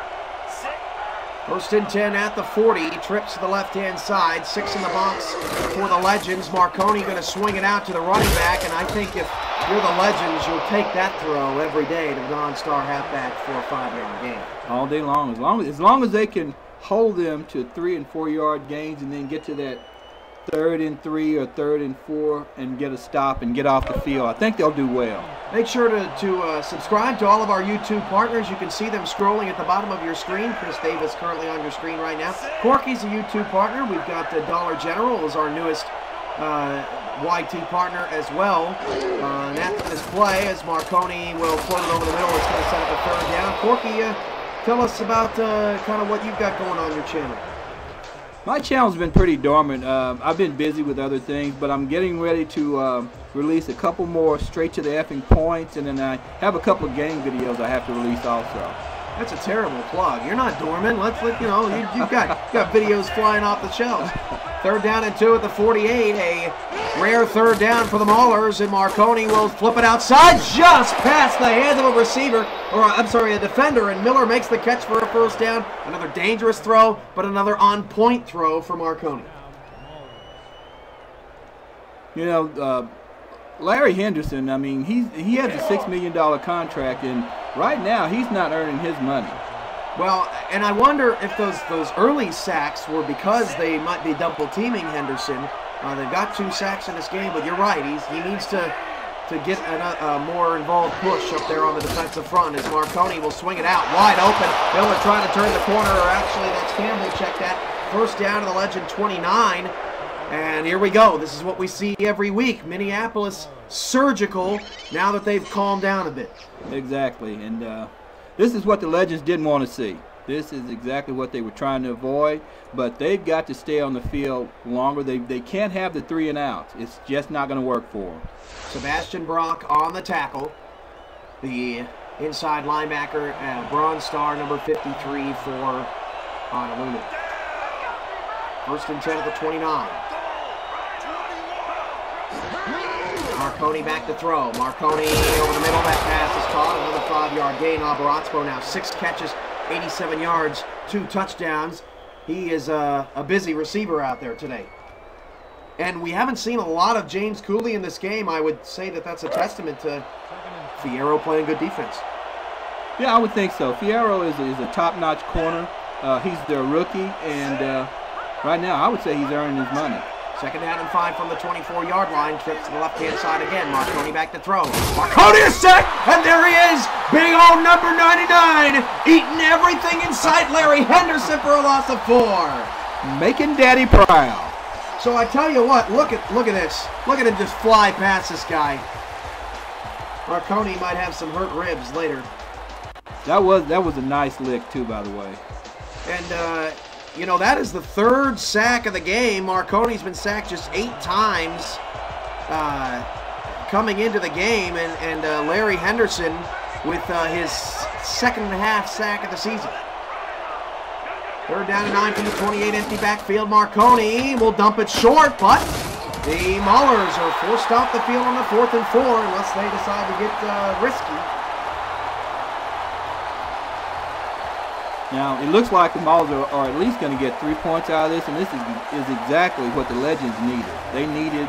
1st and 10 at the 40. Trips to the left-hand side. 6 in the box for the Legends. Marconi going to swing it out to the running back. And I think if you're the Legends, you'll take that throw every day to the non-star halfback for a 5-yard gain. All day long. As long as they can hold them to 3- and 4-yard gains and then get to that 3rd and 3 or 3rd and 4 and get a stop and get off the field, I think they'll do well. Make sure to subscribe to all of our YouTube partners. You can see them scrolling at the bottom of your screen. Chris Davis currently on your screen right now. Corky's a YouTube partner. We've got Dollar General as our newest YT partner as well. And after this play, as Marconi will float it over the middle, it's going to set up a 3rd down. Corky, tell us about kind of what you've got going on your channel. My channel's been pretty dormant. I've been busy with other things, but I'm getting ready to release a couple more straight to the effing points, and then I have a couple of game videos I have to release also. That's a terrible plug. You're not dormant. You've got videos flying off the shelves. 3rd down and 2 at the 48. A rare 3rd down for the Maulers, and Marconi will flip it outside just past the hands of a receiver, a defender, and Miller makes the catch for a 1st down. Another dangerous throw, but another on-point throw for Marconi. You know, Larry Henderson, I mean, he has a $6 million contract, and right now he's not earning his money. Well, and I wonder if those early sacks were because they might be double-teaming Henderson. They've got 2 sacks in this game, but you're right. He needs to get a more involved push up there on the defensive front as Marconi will swing it out wide open. Miller trying to turn the corner, or actually that's Campbell. Check that. 1st down to the Legend 29. And here we go. This is what we see every week. Minneapolis surgical now that they've calmed down a bit. Exactly. And this is what the Legends didn't want to see. This is exactly what they were trying to avoid, but they've got to stay on the field longer. They can't have the 3 and out. It's just not going to work for them. Sebastian Brock on the tackle. The inside linebacker, Bronze Star, number 53 for Honolulu. 1st and 10 at the 29. Marconi back to throw. Marconi over the middle. That pass is caught. Another 5-yard gain. Albarazzo now 6 catches, 87 yards, 2 touchdowns. He is a busy receiver out there today. And we haven't seen a lot of James Cooley in this game. I would say that that's a testament to Fierro playing good defense. Yeah, I would think so. Fierro is a top-notch corner. He's their rookie, and right now I would say he's earning his money. 2nd down and 5 from the 24-yard line. Trips to the left-hand side again. Marconi back to throw. Marconi is set, and there he is. Big old number 99, eating everything in sight. Larry Henderson for a loss of 4. Making Daddy proud. So I tell you what, look at this. Look at him just fly past this guy. Marconi might have some hurt ribs later. That was a nice lick too, by the way. And you know, that is the 3rd sack of the game. Marconi's been sacked just 8 times coming into the game, and Larry Henderson with his 2nd and a half sack of the season. 3rd down and 9 from the 28, empty backfield. Marconi will dump it short, but the Maulers are forced off the field on the 4th and 4 unless they decide to get risky. Now, it looks like the Maulers are at least going to get 3 points out of this, and this is exactly what the Legends needed. They needed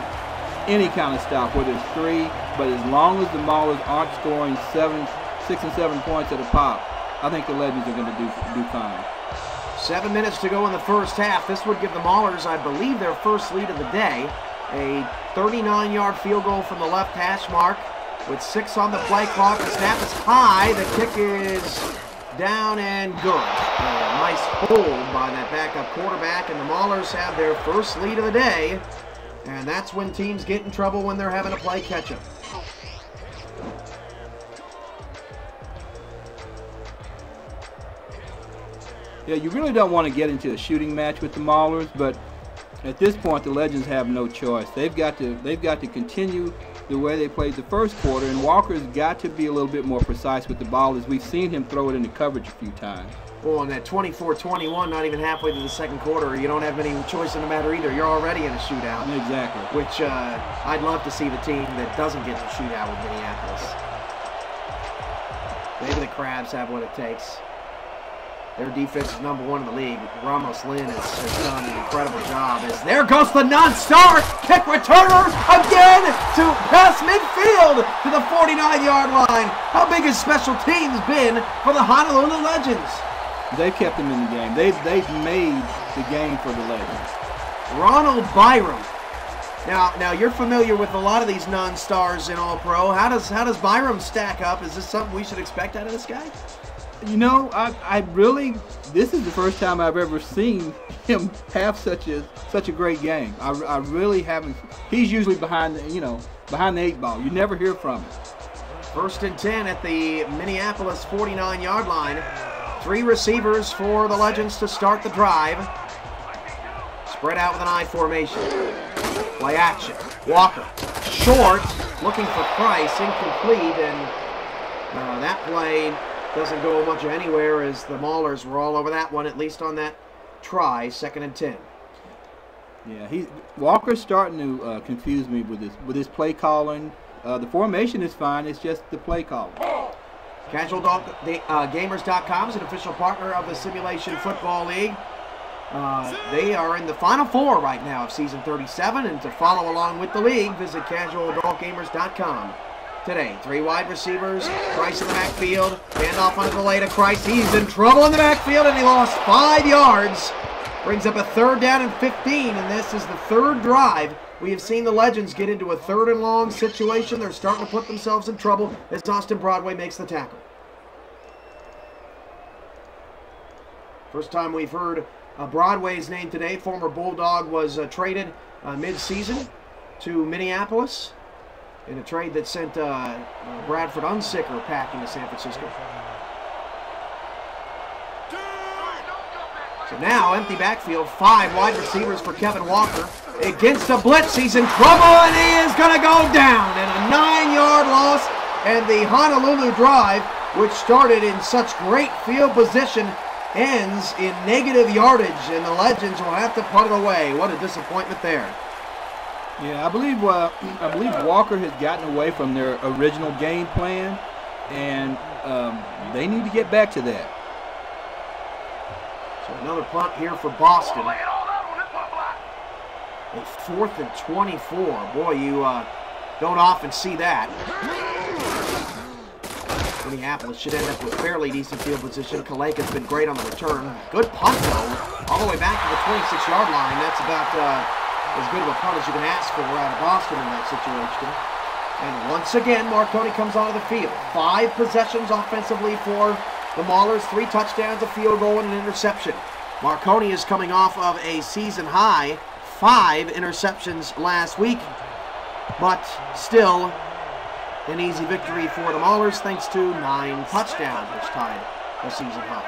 any kind of stop, whether it's 3, but as long as the Maulers aren't scoring 6 and 7 points at a pop, I think the Legends are going to do fine. 7 minutes to go in the 1st half. This would give the Maulers, I believe, their 1st lead of the day. A 39-yard field goal from the left hash mark with 6 on the play clock. The snap is high. The kick is down and good. A nice hold by that backup quarterback, and the Maulers have their first lead of the day. And that's when teams get in trouble, when they're having to play catch-up. Yeah, you really don't want to get into a shooting match with the Maulers, but at this point the Legends have no choice. They've got to continue the way they played the first quarter, and Walker's got to be a little bit more precise with the ball, as we've seen him throw it into coverage a few times. Well, and that 24-21, not even halfway through the second quarter, you don't have any choice in the matter either. You're already in a shootout. Exactly. Which I'd love to see the team that doesn't get in a shootout with Minneapolis. Maybe the Crabs have what it takes. Their defense is #1 in the league. Ramos Lynn has done an incredible job. As there goes the non-star kick returner again to pass midfield to the 49-yard line. How big has special teams been for the Honolulu Legends? They've kept them in the game. They've made the game for the Legends. Ronald Byram. Now you're familiar with a lot of these non-stars in All-Pro. How does Byram stack up? Is this something we should expect out of this guy? You know, this is the first time I've ever seen him have such a great game. I really haven't. He's usually behind the 8 ball. You never hear from him. 1st and 10 at the Minneapolis 49-yard line. 3 receivers for the Legends to start the drive. Spread out with an I formation. Play action. Walker, short, looking for Kreiss, incomplete, and that play doesn't go much anywhere, as the Maulers were all over that one, at least on that try. 2nd and 10. Yeah, Walker's starting to confuse me with his play calling. The formation is fine. It's just the play calling. CasualGamers.com is an official partner of the Simulation Football League. They are in the Final Four right now of Season 37, and to follow along with the league, visit CasualAdultGamers.com. Today, 3 wide receivers, Kreiss in the backfield, handoff on the delay to Kreiss. He's in trouble in the backfield, and he lost 5 yards. Brings up a 3rd down and 15, and this is the 3rd drive. We have seen the Legends get into a 3rd and long situation. They're starting to put themselves in trouble as Austin Broadway makes the tackle. First time we've heard Broadway's name today. Former Bulldog was traded mid-season to Minneapolis in a trade that sent Bradford Unsicker packing to San Francisco. So now, empty backfield, 5 wide receivers for Kevin Walker. Against a blitz, he's in trouble, and he is going to go down. And a 9-yard loss, and the Honolulu drive, which started in such great field position, ends in negative yardage, and the Legends will have to put it away. What a disappointment there. Yeah, I believe Walker has gotten away from their original game plan, and they need to get back to that. So another punt here for Boston. A 4th and 24. Boy, you don't often see that. Minneapolis should end up with fairly decent field position. Kaleka's been great on the return. Good punt, though, all the way back to the 26-yard line. That's about as good of a punt as you can ask for out of Boston in that situation. And once again, Marconi comes onto the field. 5 possessions offensively for the Maulers, 3 touchdowns, a field goal, and an interception. Marconi is coming off of a season high 5 interceptions last week, but still an easy victory for the Maulers thanks to 9 touchdowns, which tied the season high.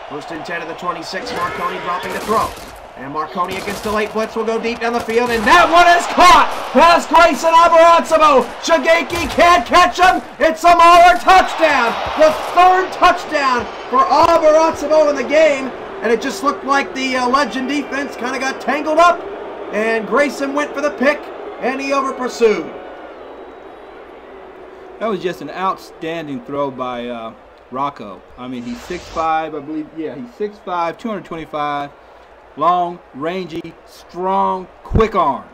1st and 10 at the 26, Marconi dropping to throw. And Marconi against the late blitz will go deep down the field, and that one is caught! Pass Grayson Abaratsimo! Shigeki can't catch him! It's a Mauler touchdown! The 3rd touchdown for Abaratsimo in the game, and it just looked like the Legend defense kind of got tangled up, and Grayson went for the pick, and he over-pursued. That was just an outstanding throw by Rocco. I mean, he's 6'5", I believe. Yeah, he's 6'5", 225. Long, rangy, strong, quick arm.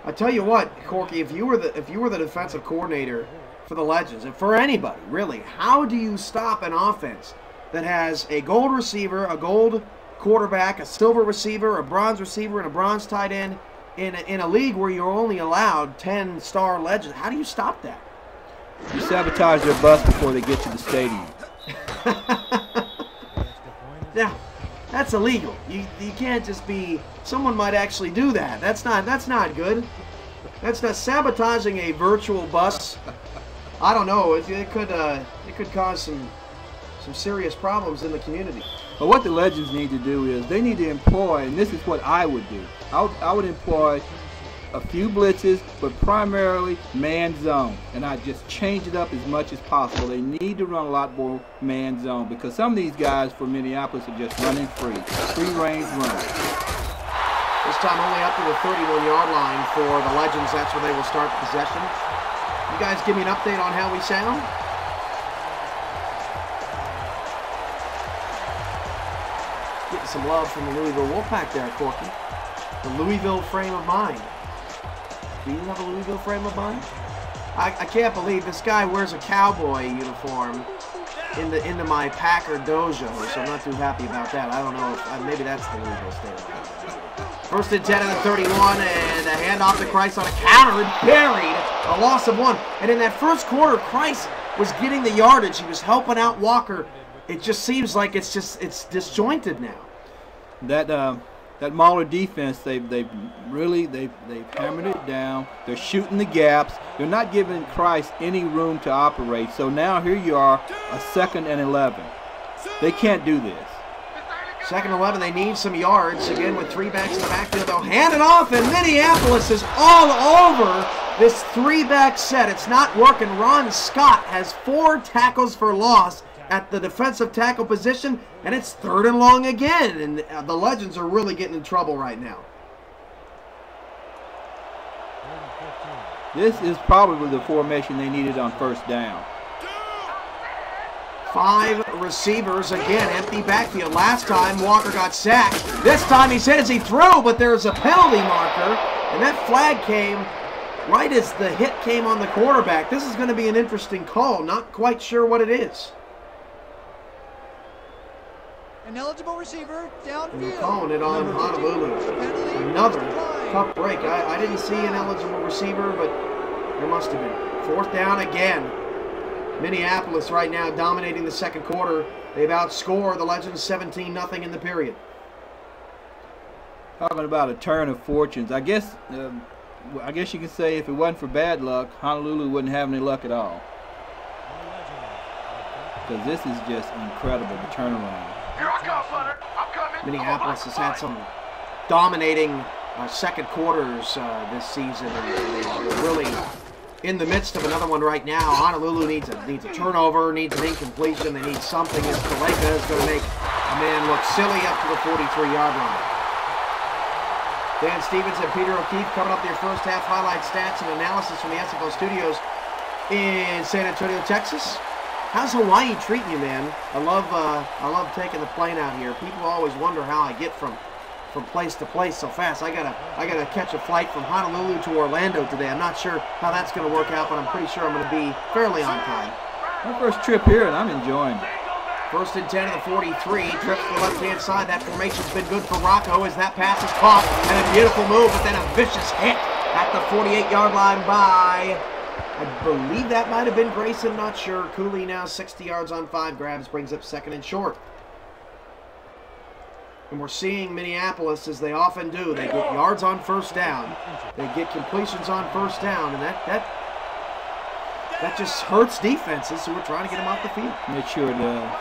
I tell you what, Corky, if you were the defensive coordinator for the Legends, and for anybody really, how do you stop an offense that has a gold receiver, a gold quarterback, a silver receiver, a bronze receiver, and a bronze tight end in a league where you're only allowed 10-star legends. How do you stop that? You sabotage their bus before they get to the stadium. Now, that's illegal. You can't just be. Someone might actually do that. That's not good. That's not sabotaging a virtual bus. I don't know. It could cause some serious problems in the community. But what the Legends need to do is they need to employ, and this is what I would do. I would employ a few blitzes, but primarily man zone, and I just change it up as much as possible. They need to run a lot more man zone because some of these guys for Minneapolis are just running free range run. This time only up to the 31-yard line for the Legends. That's where they will start the possession. You guys give me an update on how we sound? Getting some love from the Louisville Wolfpack there, Corky. The Louisville frame of mind. Do you have a Louisville frame of mind? I can't believe this guy wears a cowboy uniform into my Packer dojo, so I'm not too happy about that. I don't know if maybe that's the Louisville state. First and 10 at the 31, and a handoff to Kreiss on a counter, buried, a loss of 1. And in that first quarter, Kreiss was getting the yardage. He was helping out Walker. It just seems like it's disjointed now. That Mahler defense, they've hammered it down. They're shooting the gaps. They're not giving Kreiss any room to operate. So now here you are, a 2nd and 11. They can't do this. 2nd and 11, they need some yards. Again, with 3 backs in the backfield, they'll hand it off, and Minneapolis is all over this 3-back set. It's not working. Ron Scott has 4 tackles for loss at the defensive tackle position, and it's 3rd and long again, and the Legends are really getting in trouble right now. This is probably the formation they needed on 1st down. 5 receivers, again, empty backfield. Last time, Walker got sacked. This time he says he threw, but there's a penalty marker, and that flag came right as the hit came on the quarterback. This is going to be an interesting call. Not quite sure what it is. An eligible receiver downfield. We're calling it on Honolulu. Another tough break. I didn't see an eligible receiver, but there must have been. 4th down again. Minneapolis right now dominating the 2nd quarter. They've outscored the Legends 17-0 in the period. Talking about a turn of fortunes. I guess you can say if it wasn't for bad luck, Honolulu wouldn't have any luck at all. Because this is just incredible, the turnaround. Minneapolis has had some dominating 2nd quarters this season, and they're really in the midst of another one right now. Honolulu needs a turnover, needs an incompletion. They need something as Kaleka is going to make a man look silly up to the 43-yard line. Dan Stevens and Peter O'Keefe coming up with your first half highlight stats and analysis from the SFO studios in San Antonio, Texas. How's Hawaii treating you, man? I love taking the plane out here. People always wonder how I get from place to place so fast. I gotta catch a flight from Honolulu to Orlando today. I'm not sure how that's going to work out, but I'm pretty sure I'm going to be fairly on time. My first trip here, and I'm enjoying it. 1st and 10 of the 43. Trips to the left-hand side. That formation's been good for Rocco as that pass is caught. And a beautiful move, but then a vicious hit at the 48-yard line by, I believe that might have been Grayson, not sure. Cooley now 60 yards on 5 grabs, brings up 2nd and short. And we're seeing Minneapolis, as they often do, they get yards on 1st down. They get completions on 1st down, and that just hurts defenses, so we're trying to get them off the field. Make sure it does.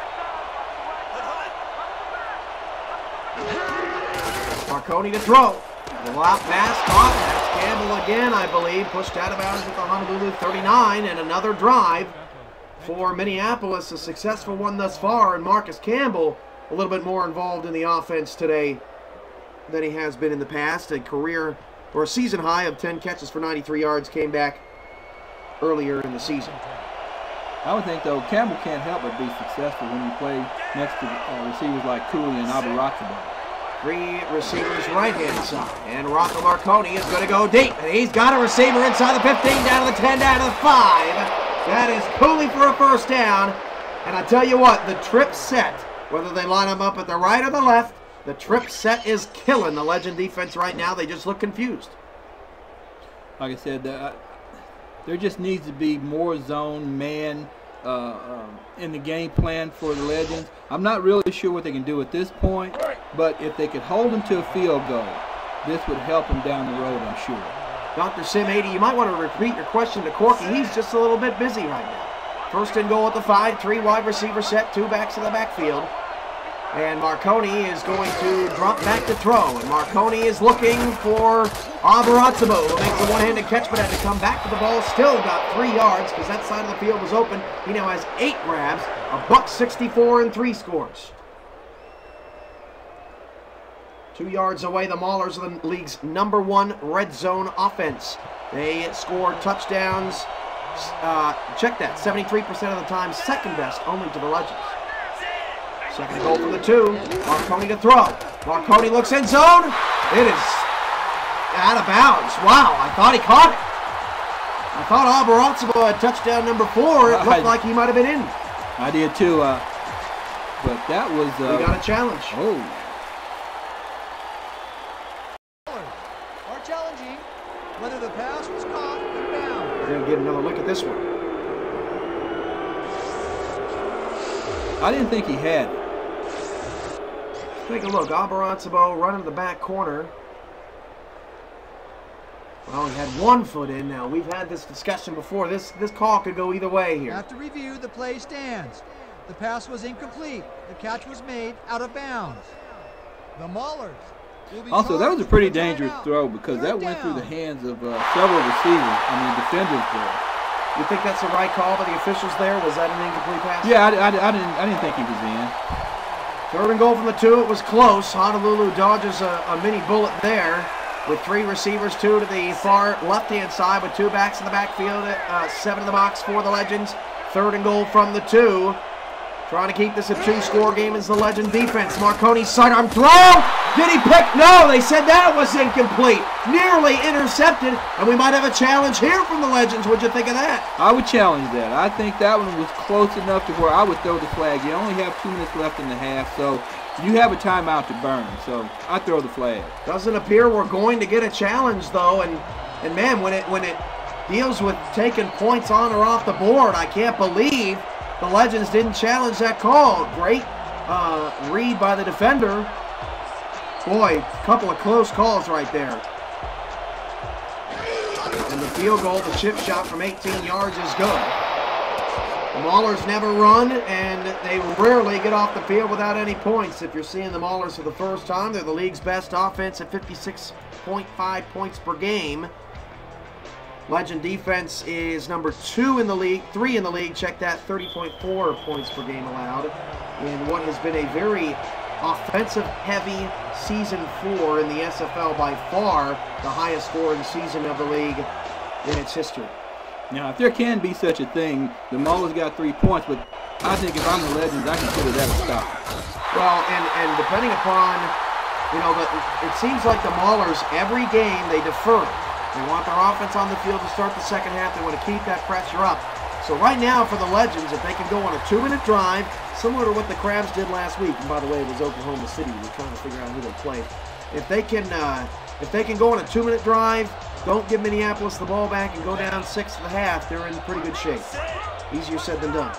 Marconi to throw. The lob pass caught. That's Campbell again, I believe. Pushed out of bounds at the Honolulu 39, and another drive for Minneapolis. A successful one thus far, and Marcus Campbell a little bit more involved in the offense today than he has been in the past. A career or a season high of 10 catches for 93 yards came back earlier in the season. I would think, though, Campbell can't help but be successful when you play next to receivers like Cooley and Abarakaba. 3 receivers right-hand side. And Rocco Marconi is going to go deep. And he's got a receiver inside the 15, down to the 10, down to the 5. That is Cooley for a 1st down. And I tell you what, the trip set, whether they line them up at the right or the left, The trip set is killing the Legend defense right now. They just look confused. Like I said, there just needs to be more zone man in the game plan for the Legends. I'm not really sure what they can do at this point, but if they could hold them to a field goal, this would help them down the road, I'm sure. Dr. Sim 80, you might want to repeat your question to Corky. He's just a little bit busy right now. First and goal at the 5, 3 wide receiver set, 2 backs in the backfield. And Marconi is going to drop back to throw. And Marconi is looking for Abarazabo, who makes a one-handed catch, but had to come back to the ball. Still got 3 yards because that side of the field was open. He now has 8 grabs, $164 and 3 scores. 2 yards away, the Maulers are the league's #1 red zone offense. They score touchdowns, check that, 73% of the time, second best only to the Legends. Second goal for the 2, Marconi to throw. Marconi looks in zone. It is out of bounds. Wow, I thought he caught it. I thought Abarazabo had touchdown number 4. It looked like he might have been in. I did too, but that was... we got a challenge. Oh. Are challenging whether the pass was caught and bound. We're going to get another look at this one. I didn't think he had it. Take a look. Abarazabo running the back corner. Well, he had 1 foot in now. We've had this discussion before. This call could go either way here. After review, the play stands. The pass was incomplete. The catch was made out of bounds. The Maulers will be also, that was a pretty dangerous throw because that went through the hands of several receivers. Defenders there. You think that's the right call by the officials there? Was that an incomplete pass? Yeah, I didn't think he was in. 3rd and goal from the 2. It was close. Honolulu dodges a mini bullet there with 3 receivers, 2 to the far left-hand side with 2 backs in the backfield, 7 in the box for the Legends. 3rd and goal from the 2. Trying to keep this a 2-score game is the Legend defense. Marconi sidearm throw. Did he pick? No, they said that was incomplete. Nearly intercepted, and we might have a challenge here from the Legends. What'd you think of that? I would challenge that. I think that one was close enough to where I would throw the flag. You only have 2 minutes left in the half, so you have a timeout to burn. So I throw the flag. Doesn't appear we're going to get a challenge though, and man, when it deals with taking points on or off the board, I can't believe the Legends didn't challenge that call. Great read by the defender. Boy, a couple of close calls right there. And the field goal, the chip shot from 18 yards is good. The Maulers never run, and they rarely get off the field without any points. If you're seeing the Maulers for the first time, they're the league's best offense at 56.5 points per game. Legend defense is #2 in the league, 3 in the league. Check that, 30.4 points per game allowed in what has been a very offensive-heavy season 4 in the SFL, by far the highest scoring season of the league in its history. Now, if there can be such a thing, the Maulers got 3 points, but I think if I'm the Legends, I consider that a stop. Well, and depending upon, it seems like the Maulers, every game they defer. They want their offense on the field to start the second half. They want to keep that pressure up. So right now for the Legends, if they can go on a 2-minute drive, similar to what the Crabs did last week, and by the way, it was Oklahoma City. We're trying to figure out who they played. If they can go on a 2-minute drive, don't give Minneapolis the ball back and go down 6 at the half, they're in pretty good shape. Easier said than done.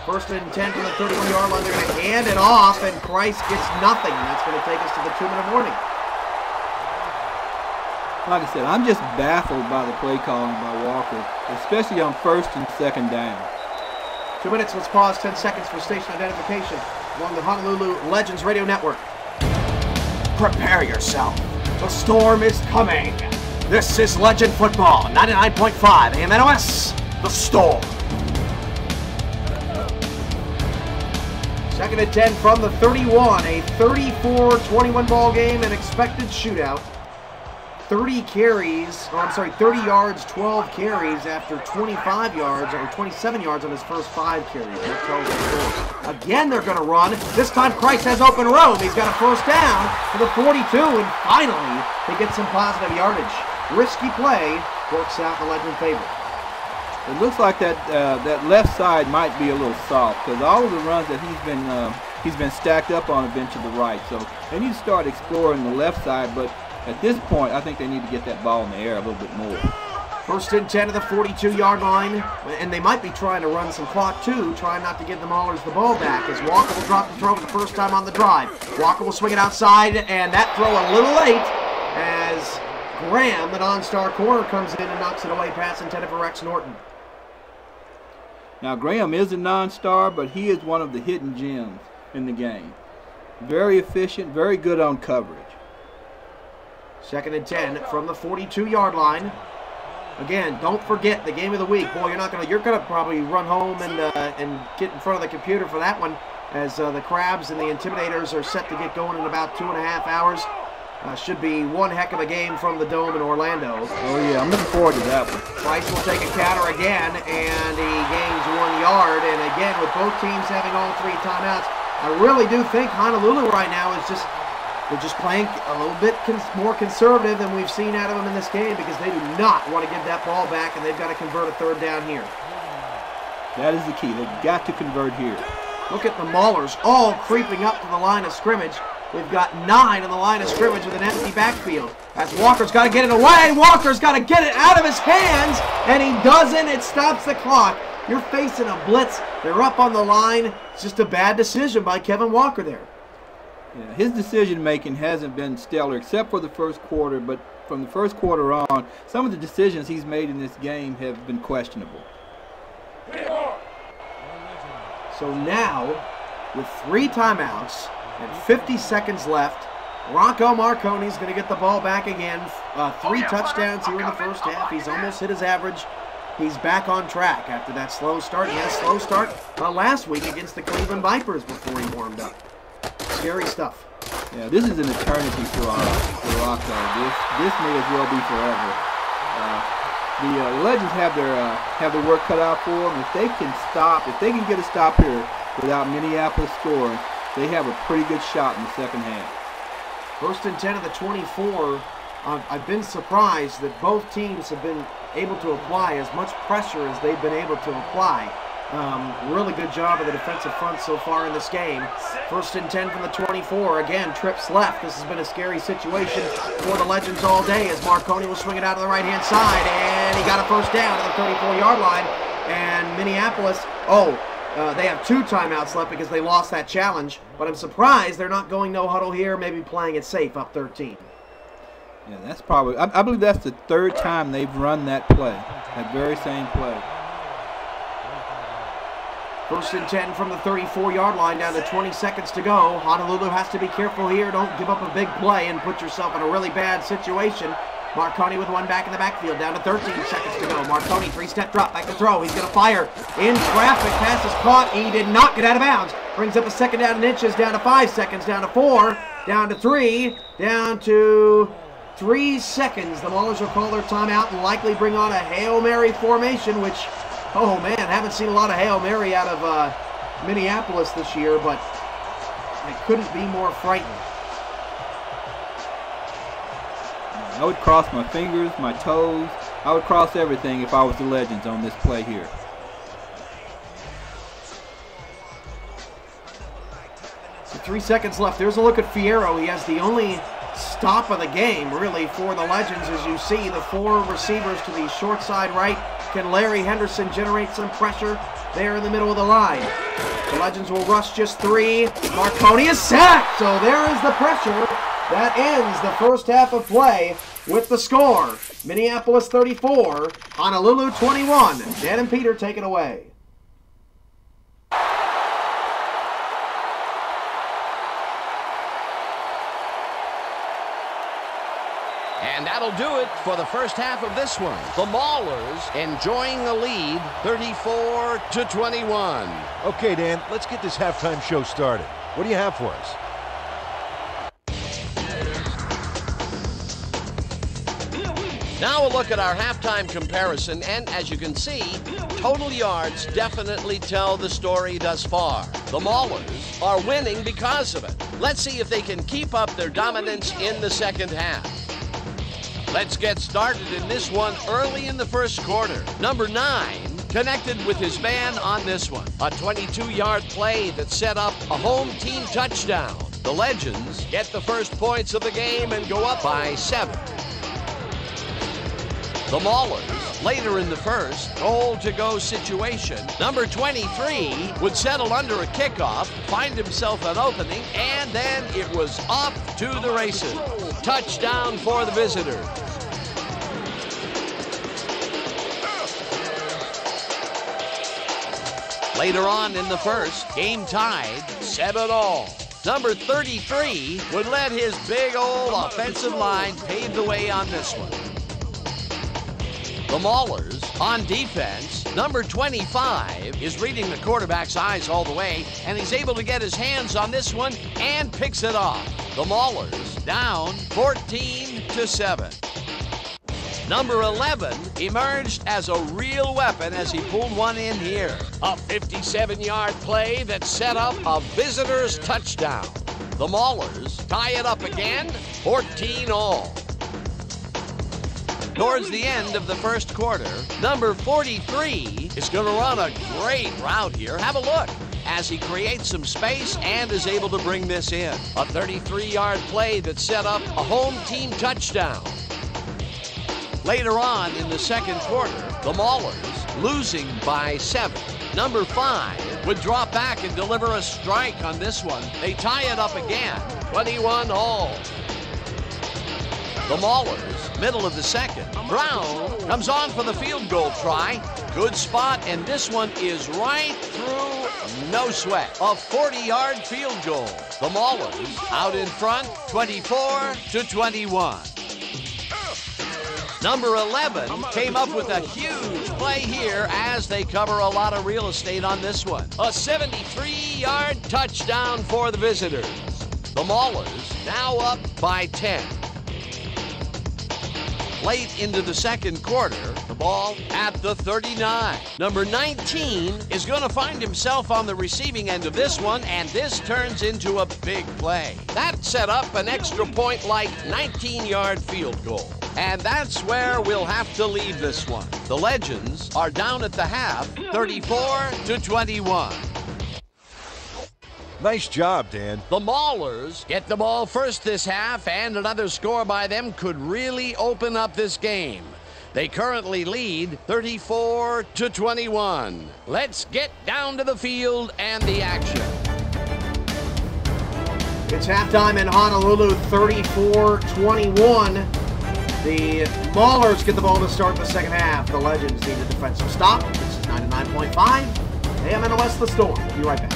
1st and 10 from the 31-yard line. They're going to hand it off, and Kreiss gets nothing. That's going to take us to the 2-minute warning. Like I said, I'm just baffled by the play calling by Walker, especially on 1st and 2nd down. 2 minutes, let's pause 10 seconds for station identification along the Honolulu Legends Radio Network. Prepare yourself. The storm is coming. This is Legend Football, 99.5 AMNOS, The Storm. 2nd and 10 from the 31, a 34-21 ball game, an expected shootout. 30 yards, 12 carries after 25 yards or 27 yards on his first 5 carries. That tells the story. Again, they're going to run. This time, Kreiss has open room. He's got a first down to the 42, and finally, he gets some positive yardage. Risky play works out in the Legend favor. It looks like that left side might be a little soft because all of the runs that he's been he's been stacked up on a bench to the right. So they need to start exploring the left side, but at this point, I think they need to get that ball in the air a little bit more. 1st and 10 at the 42-yard line, and they might be trying to run some clock too, trying not to give the Maulers the ball back, as Walker will drop the throw for the first time on the drive. Walker will swing it outside, and that throw a little late as Graham, the non-star corner, comes in and knocks it away, pass intended for Rex Norton. Now, Graham is a non-star, but he is one of the hidden gems in the game. Very efficient, very good on coverage. 2nd and 10 from the 42-yard line. Again, don't forget the game of the week. Boy, you're gonna probably run home and get in front of the computer for that one, as the Crabs and the Intimidators are set to get going in about 2.5 hours. Should be one heck of a game from the Dome in Orlando. Oh yeah, I'm looking forward to that one. Price will take a counter again, and he gains 1 yard. And again, with both teams having all 3 timeouts, I really do think Honolulu right now is they're just playing a little bit more conservative than we've seen out of them in this game, because they do not want to give that ball back, and they've got to convert a 3rd down here. That is the key. They've got to convert here. Look at the Maulers all creeping up to the line of scrimmage. We've got 9 on the line of scrimmage with an empty backfield. As Walker's got to get it away. Walker's got to get it out of his hands, and he doesn't. It stops the clock. You're facing a blitz. They're up on the line. It's just a bad decision by Kevin Walker there. Yeah, his decision-making hasn't been stellar except for the first quarter, but from the first quarter on, some of the decisions he's made in this game have been questionable. So now, with 3 timeouts and 50 seconds left, Rocco Marconi's going to get the ball back again. 3 touchdowns here in the first half. He's almost hit his average. He's back on track after that slow start. He had a slow start last week against the Cleveland Vipers before he warmed up. Scary stuff. Yeah, this is an eternity for Rocco. This may as well be forever. The Legends have their work cut out for them. If they can get a stop here without Minneapolis scoring, they have a pretty good shot in the second half. 1st and 10 of the 24. I've been surprised that both teams have been able to apply as much pressure as they've been able to apply. Really good job of the defensive front so far in this game. 1st and 10 from the 24. Again, trips left. This has been a scary situation for the Legends all day, as Marconi will swing it out to the right-hand side, and he got a 1st down to the 34-yard line. And Minneapolis, they have 2 timeouts left because they lost that challenge, but I'm surprised they're not going no huddle here, maybe playing it safe up 13. Yeah, that's probably, I believe that's the 3rd time they've run that play, that very same play. 1st and 10 from the 34-yard line, down to 20 seconds to go. Honolulu has to be careful here. Don't give up a big play and put yourself in a really bad situation. Marconi with 1 back in the backfield, down to 13 seconds to go. Marconi, 3-step drop, back to throw. He's going to fire in traffic. Pass is caught. He did not get out of bounds. Brings up a 2nd down and inches, down to 5 seconds, down to 4, down to 3, down to 3 seconds. The Maulers will call their timeout and likely bring on a Hail Mary formation, which, oh man, haven't seen a lot of Hail Mary out of Minneapolis this year, but it couldn't be more frightening. I would cross my fingers, my toes. I would cross everything if I was the Legends on this play here. So 3 seconds left. There's a look at Fierro. He has the only stop of the game, really, for the Legends. As you see, the 4 receivers to the short side right. Can Larry Henderson generate some pressure there in the middle of the line? The Legends will rush just 3. Marconi is sacked, so there is the pressure. That ends the first half of play with the score. Minneapolis 34, Honolulu 21. Dan and Peter take it away. And that'll do it for the first half of this one. The Maulers enjoying a lead, 34-21. Okay, Dan, let's get this halftime show started. What do you have for us? Now a look at our halftime comparison, and as you can see, total yards definitely tell the story thus far. The Maulers are winning because of it. Let's see if they can keep up their dominance in the second half. Let's get started in this one early in the first quarter. Number 9 connected with his man on this one. A 22-yard play that set up a home team touchdown. The Legends get the first points of the game and go up by 7. The Maulers, later in the first, goal-to-go situation. Number 23 would settle under a kickoff, find himself an opening, and then it was off to the races. Touchdown for the visitors. Later on in the first, game tied, 7-all. Number 33 would let his big old offensive line pave the way on this one. The Maulers on defense. Number 25 is reading the quarterback's eyes all the way, and he's able to get his hands on this one and picks it off. The Maulers down 14-7. Number 11 emerged as a real weapon as he pulled one in here. A 57-yard play that set up a visitor's touchdown. The Maulers tie it up again, 14-all. Towards the end of the first quarter, number 43 is going to run a great route here. Have a look as he creates some space and is able to bring this in. A 33-yard play that set up a home team touchdown. Later on in the second quarter, the Maulers losing by 7. Number 5 would drop back and deliver a strike on this one. They tie it up again, 21-all. The Maulers, middle of the second. Brown comes on for the field goal try. Good spot, and this one is right through, no sweat. A 40-yard field goal. The Maulers out in front, 24-21. Number 11 came up with a huge play here as they cover a lot of real estate on this one. A 73-yard touchdown for the visitors. The Maulers now up by 10. Late into the second quarter, the ball at the 39. Number 19 is going to find himself on the receiving end of this one, and this turns into a big play. That set up an extra point-like 19-yard field goal. And that's where we'll have to leave this one. The Legends are down at the half, 34-21. Nice job, Dan. The Maulers get the ball first this half, and another score by them could really open up this game. They currently lead 34-21. Let's get down to the field and the action. It's halftime in Honolulu, 34-21. The Maulers get the ball to start the second half. The Legends need a defensive stop. This is 99.5 AM NOS The Storm. Be right back.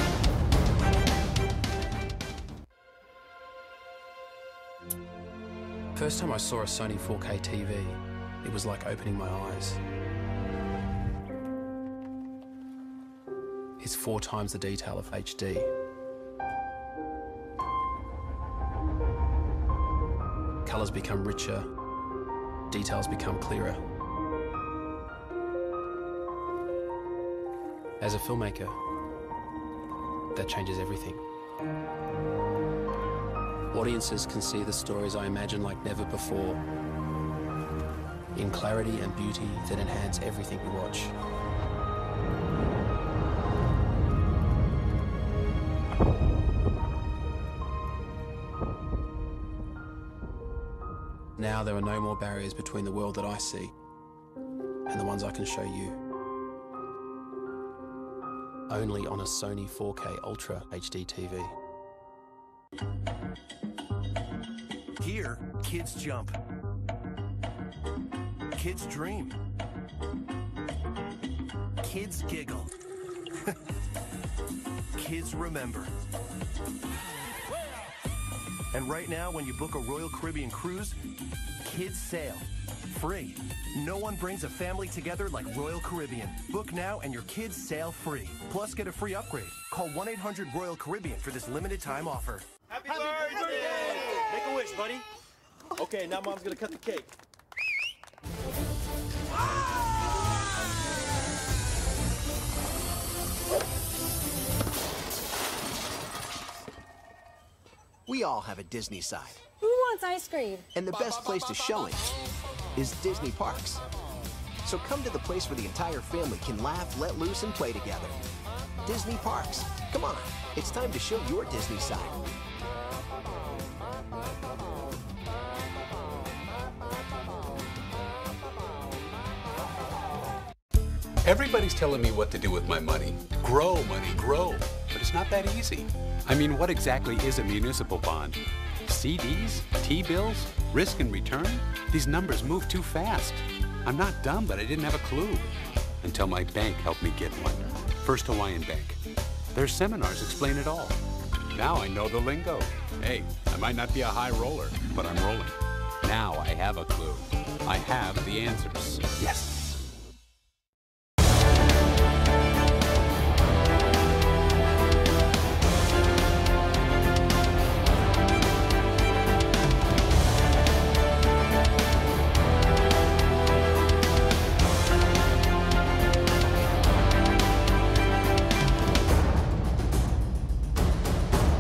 First time I saw a Sony 4K TV, it was like opening my eyes. It's 4 times the detail of HD. Colors become richer, details become clearer. As a filmmaker, that changes everything. Audiences can see the stories I imagine like never before, in clarity and beauty that enhance everything we watch. Now there are no more barriers between the world that I see and the ones I can show you. Only on a Sony 4K Ultra HD TV. Here, kids jump. Kids dream. Kids giggle. Kids remember. And right now, when you book a Royal Caribbean cruise, kids sail. Free. No one brings a family together like Royal Caribbean. Book now and your kids sail free. Plus, get a free upgrade. Call 1-800-ROYAL-CARIBBEAN for this limited time offer. Happy birthday! Make a wish, buddy. Okay, now Mom's gonna cut the cake. We all have a Disney side. Who wants ice cream? And the best place to show it is Disney Parks. So come to the place where the entire family can laugh, let loose, and play together. Disney Parks. Come on, it's time to show your Disney side. Everybody's telling me what to do with my money. Grow, money, grow. But it's not that easy. I mean, what exactly is a municipal bond? CDs? T-bills? Risk and return? These numbers move too fast. I'm not dumb, but I didn't have a clue. Until my bank helped me get one. First Hawaiian Bank. Their seminars explain it all. Now I know the lingo. Hey, I might not be a high roller, but I'm rolling. Now I have a clue. I have the answers. Yes.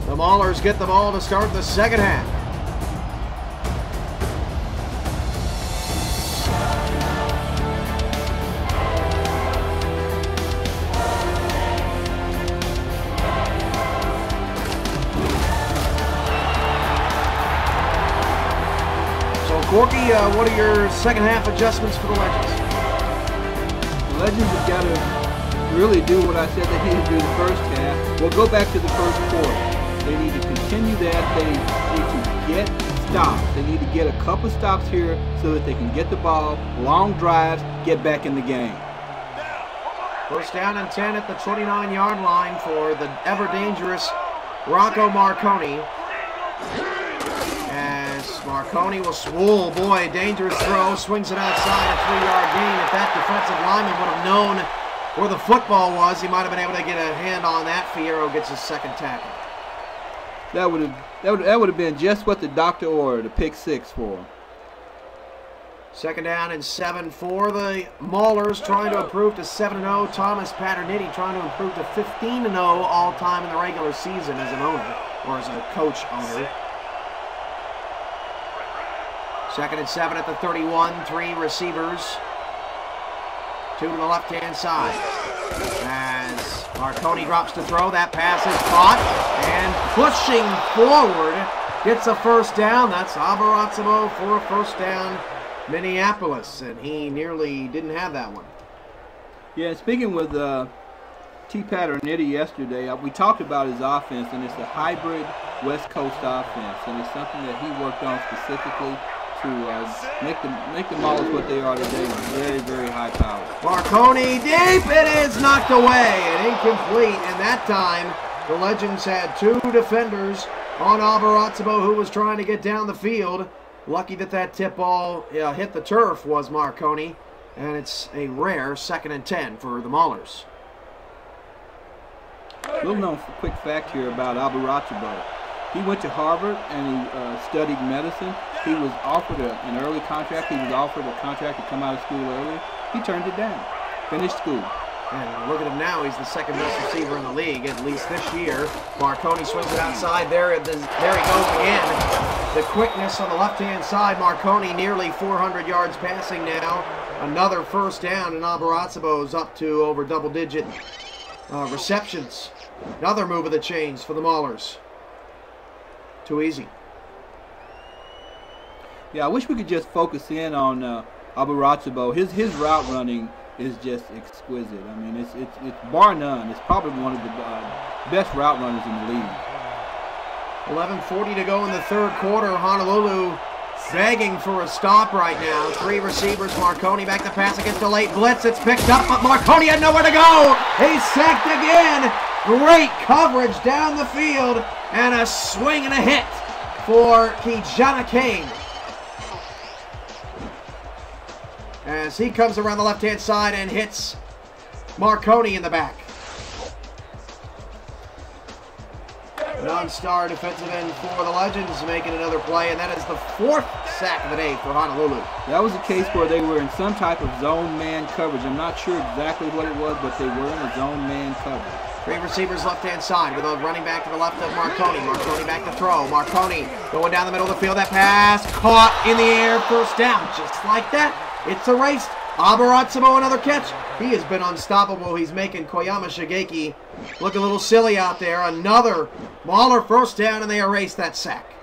The Maulers get the ball to start the second half. So, Corky, what are your second half adjustments for the Legends? The Legends have got to really do what I said they needed to do the first half. We'll go back to the first quarter. They need to continue that. They need to get stops. They need to get a couple stops here so that they can get the ball, long drives, get back in the game. First down and 10 at the 29-yard line for the ever-dangerous Rocco Marconi. As Marconi will, oh boy, dangerous throw, swings it outside, a 3-yard gain. If that defensive lineman would have known where the football was, he might have been able to get a hand on that. Fierro gets his second tackle. That would have been just what the doctor ordered, a pick 6 for. Second down and 7 for the Maulers, trying to improve to 7-0. Thomas Paternitti trying to improve to 15-0 all-time in the regular season as an owner, or as a coach owner. Second and 7 at the 31, 3 receivers. 2 to the left-hand side. As Marconi drops to throw, that pass is caught, and pushing forward, gets a first down. That's Abarazabo for a first down, Minneapolis, and he nearly didn't have that one. Yeah, speaking with T. Paternitti yesterday, we talked about his offense, and it's a hybrid West Coast offense, and it's something that he worked on specifically to make the Maulers what they are today, very, very high power. Marconi deep, it is knocked away and incomplete, and that time the Legends had 2 defenders on Abarazabo, who was trying to get down the field. Lucky that that tip ball hit the turf was Marconi, and it's a rare 2nd and 10 for the Maulers. Little known quick fact here about Abarazabo. He went to Harvard and he studied medicine. He was offered an early contract. He was offered a contract to come out of school early. He turned it down. Finished school. And look at him now. He's the 2nd best receiver in the league, at least this year. Marconi swings it outside. There he goes again. The quickness on the left-hand side. Marconi nearly 400 yards passing now. Another first down, and Abarazabo is up to over double-digit receptions. Another move of the chains for the Maulers. Too easy. Yeah, I wish we could just focus in on Abarazabo. His route running is just exquisite. I mean, it's bar none. It's probably one of the best route runners in the league. 11:40 to go in the third quarter. Honolulu begging for a stop right now. 3 receivers. Marconi back to pass against a late blitz. It's picked up, but Marconi had nowhere to go. He's sacked again. Great coverage down the field, and a swing and a hit for Kijana Kane. As he comes around the left-hand side and hits Marconi in the back. Non-star defensive end for the Legends making another play, and that is the 4th sack of the day for Honolulu. That was a case where they were in some type of zone man coverage. I'm not sure exactly what it was, but they were in a zone man coverage. 3 receivers left-hand side with a running back to the left of Marconi. Marconi back to throw. Marconi going down the middle of the field. That pass caught in the air. First down. Just like that, it's erased. Abaratsubo, another catch. He has been unstoppable. He's making Koyama Shigeki look a little silly out there. Another Mauler first down, and they erase that sack.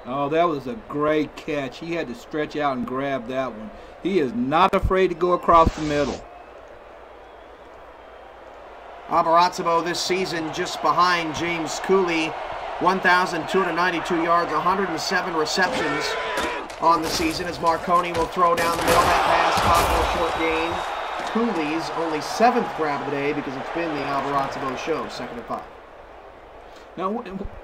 Oh, that was a great catch. He had to stretch out and grab that one. He is not afraid to go across the middle. Abaratsubo this season just behind James Cooley. 1,292 yards, 107 receptions on the season as Marconi will throw down the middle. That pass caught for a short gain. Cooley's only 7th grab of the day because it's been the Abaratsubo show, 2nd and 5. Now,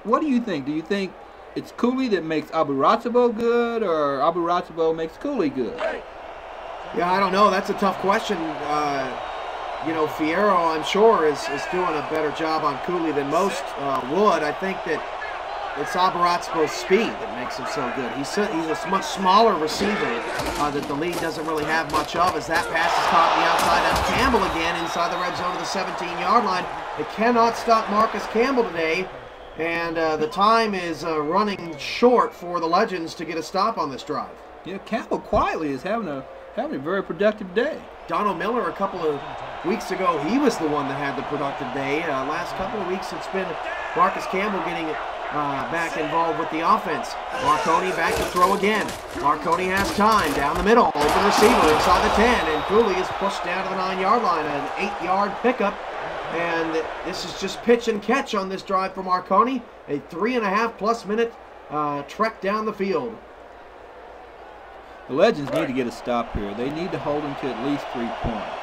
what do you think? Do you think it's Cooley that makes Abaratsubo good, or Abaratsubo makes Cooley good? Yeah, I don't know. That's a tough question. You know, Fierro, I'm sure, is doing a better job on Cooley than most would. I think that it's Abaratsubo's speed that makes him so good. He's a much smaller receiver that the league doesn't really have much of, as that pass is caught on the outside. That's Campbell again inside the red zone of the 17-yard line. They cannot stop Marcus Campbell today, and the time is running short for the Legends to get a stop on this drive. Yeah, Campbell quietly is having a very productive day. Donald Miller, a couple of weeks ago, he was the one that had the productive day. Last couple of weeks, it's been Marcus Campbell getting back involved with the offense. Marconi back to throw again. Marconi has time down the middle. Open receiver inside the 10, and Cooley is pushed down to the 9-yard line. An 8-yard pickup, and this is just pitch and catch on this drive for Marconi. A 3.5+ minute trek down the field. The Legends need to get a stop here. They need to hold him to at least 3 points.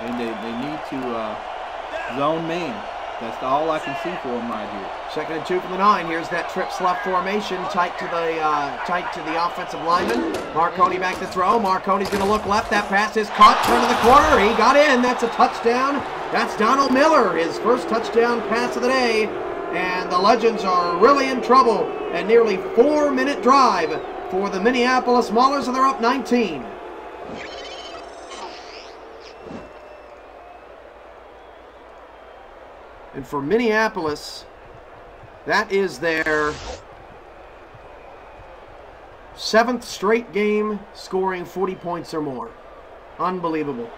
And they need to zone man. That's all I can see for him right here. 2nd and 2 from the 9. Here's that trips left formation, tight to the offensive lineman. Marconi back to throw. Marconi's going to look left. That pass is caught. Turn to the corner. He got in. That's a touchdown. That's Donald Miller, his first touchdown pass of the day. And the Legends are really in trouble. A nearly 4-minute drive for the Minneapolis Maulers, and they're up 19. And for Minneapolis, that is their 7th straight game scoring 40 points or more. Unbelievable.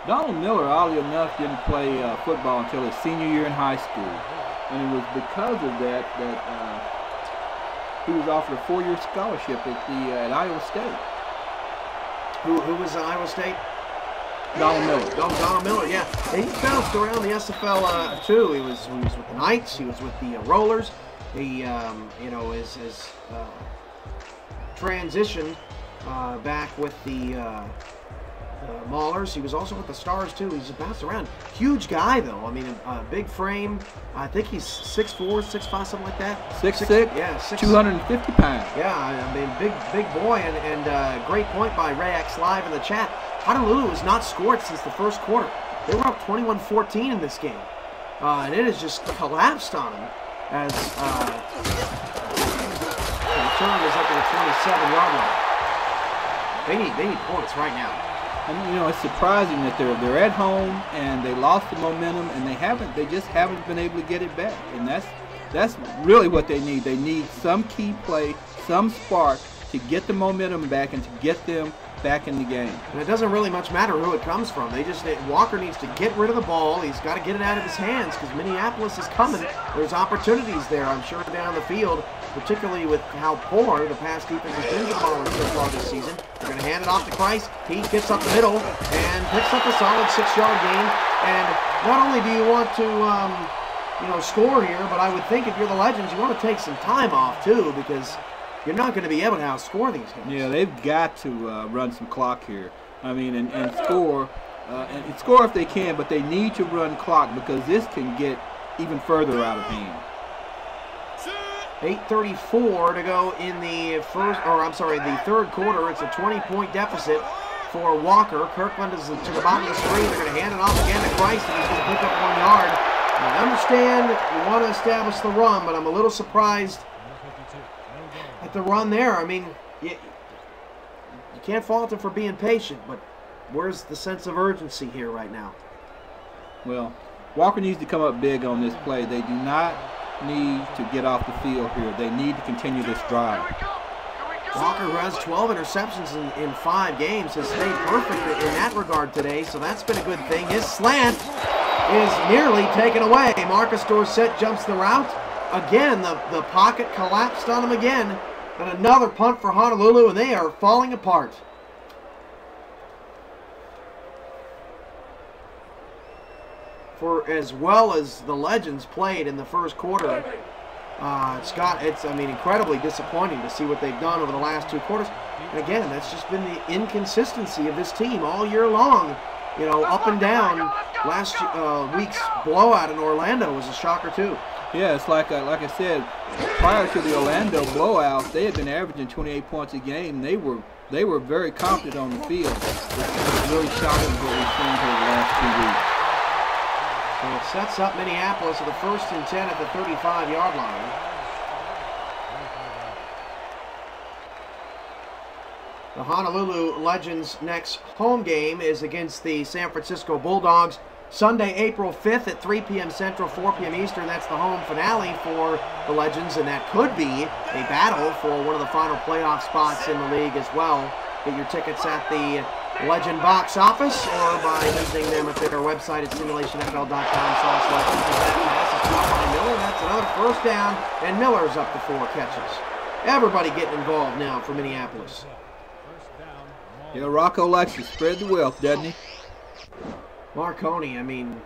Donald Miller, oddly enough, didn't play football until his senior year in high school. And it was because of that he was offered a 4-year scholarship at Iowa State. Who was at Iowa State? Donald Miller. Donald Miller, yeah. He bounced around the SFL too. He was with the Knights. He was with the Rollers. He, is transitioned back with the Maulers. He was also with the Stars too. He's bounced around. Huge guy though. I mean, big frame. I think he's 6'4", 6'5", something like that. 6'6". Yeah, 250 pounds. Yeah, I mean, big boy, and great point by Ray X Live in the chat. Honolulu has not scored since the first quarter. They were up 21-14 in this game, and it has just collapsed on them as the return is up to the 27-yard line. They need points right now. And you know, it's surprising that they're at home and they lost the momentum, and they just haven't been able to get it back. And that's really what they need. They need some key play, some spark to get the momentum back and to get them back in the game. And it doesn't really much matter who it comes from. Walker needs to get rid of the ball. He's got to get it out of his hands because Minneapolis is coming. There's opportunities there, I'm sure, down the field, particularly with how poor the pass defense has been to the Maulers so far this season. They're going to hand it off to Kreiss. He gets up the middle and picks up a solid 6-yard gain. And not only do you want to, score here, but I would think if you're the Legends, you want to take some time off too, because you're not going to be able to outscore these guys. Yeah, they've got to run some clock here. I mean, and score, and score if they can, but they need to run clock because this can get even further out of hand. 8:34 to go in the the third quarter. It's a 20-point deficit for Walker. Kirkland is to the bottom of the screen. They're going to hand it off again to Kreiss, and he's going to pick up 1 yard. I understand you want to establish the run, but I'm a little surprised at the run there. I mean, you can't fault him for being patient, but where's the sense of urgency here right now? Well, Walker needs to come up big on this play. They do not need to get off the field here. They need to continue this drive. Walker, who has 12 interceptions in 5 games, has stayed perfect in that regard today, so that's been a good thing. His slant is nearly taken away. Marcus Dorsett jumps the route. Again, the pocket collapsed on him again. And another punt for Honolulu, and they are falling apart. For as well as the Legends played in the first quarter, it's incredibly disappointing to see what they've done over the last 2 quarters. And again, that's just been the inconsistency of this team all year long. You know, up and down. Last week's blowout in Orlando was a shocker too. Yeah, it's like I said, prior to the Orlando blowout, they had been averaging 28 points a game. They were very confident on the field. It's really shocking what we've seen for the last 2 weeks. So it sets up Minneapolis at the 1st and 10 at the 35-yard line. The Honolulu Legends' next home game is against the San Francisco Bulldogs. Sunday, April 5th at 3 p.m. Central, 4 p.m. Eastern. That's the home finale for the Legends, and that could be a battle for one of the final playoff spots in the league as well. Get your tickets at the Legend box office or by visiting them at their website at simulationfl.com/legends. That pass is caught by Miller. That's another first down, and Miller's up to 4 catches. Everybody getting involved now for Minneapolis. Yeah, Rocco likes to spread the wealth, doesn't he? Marconi, I mean,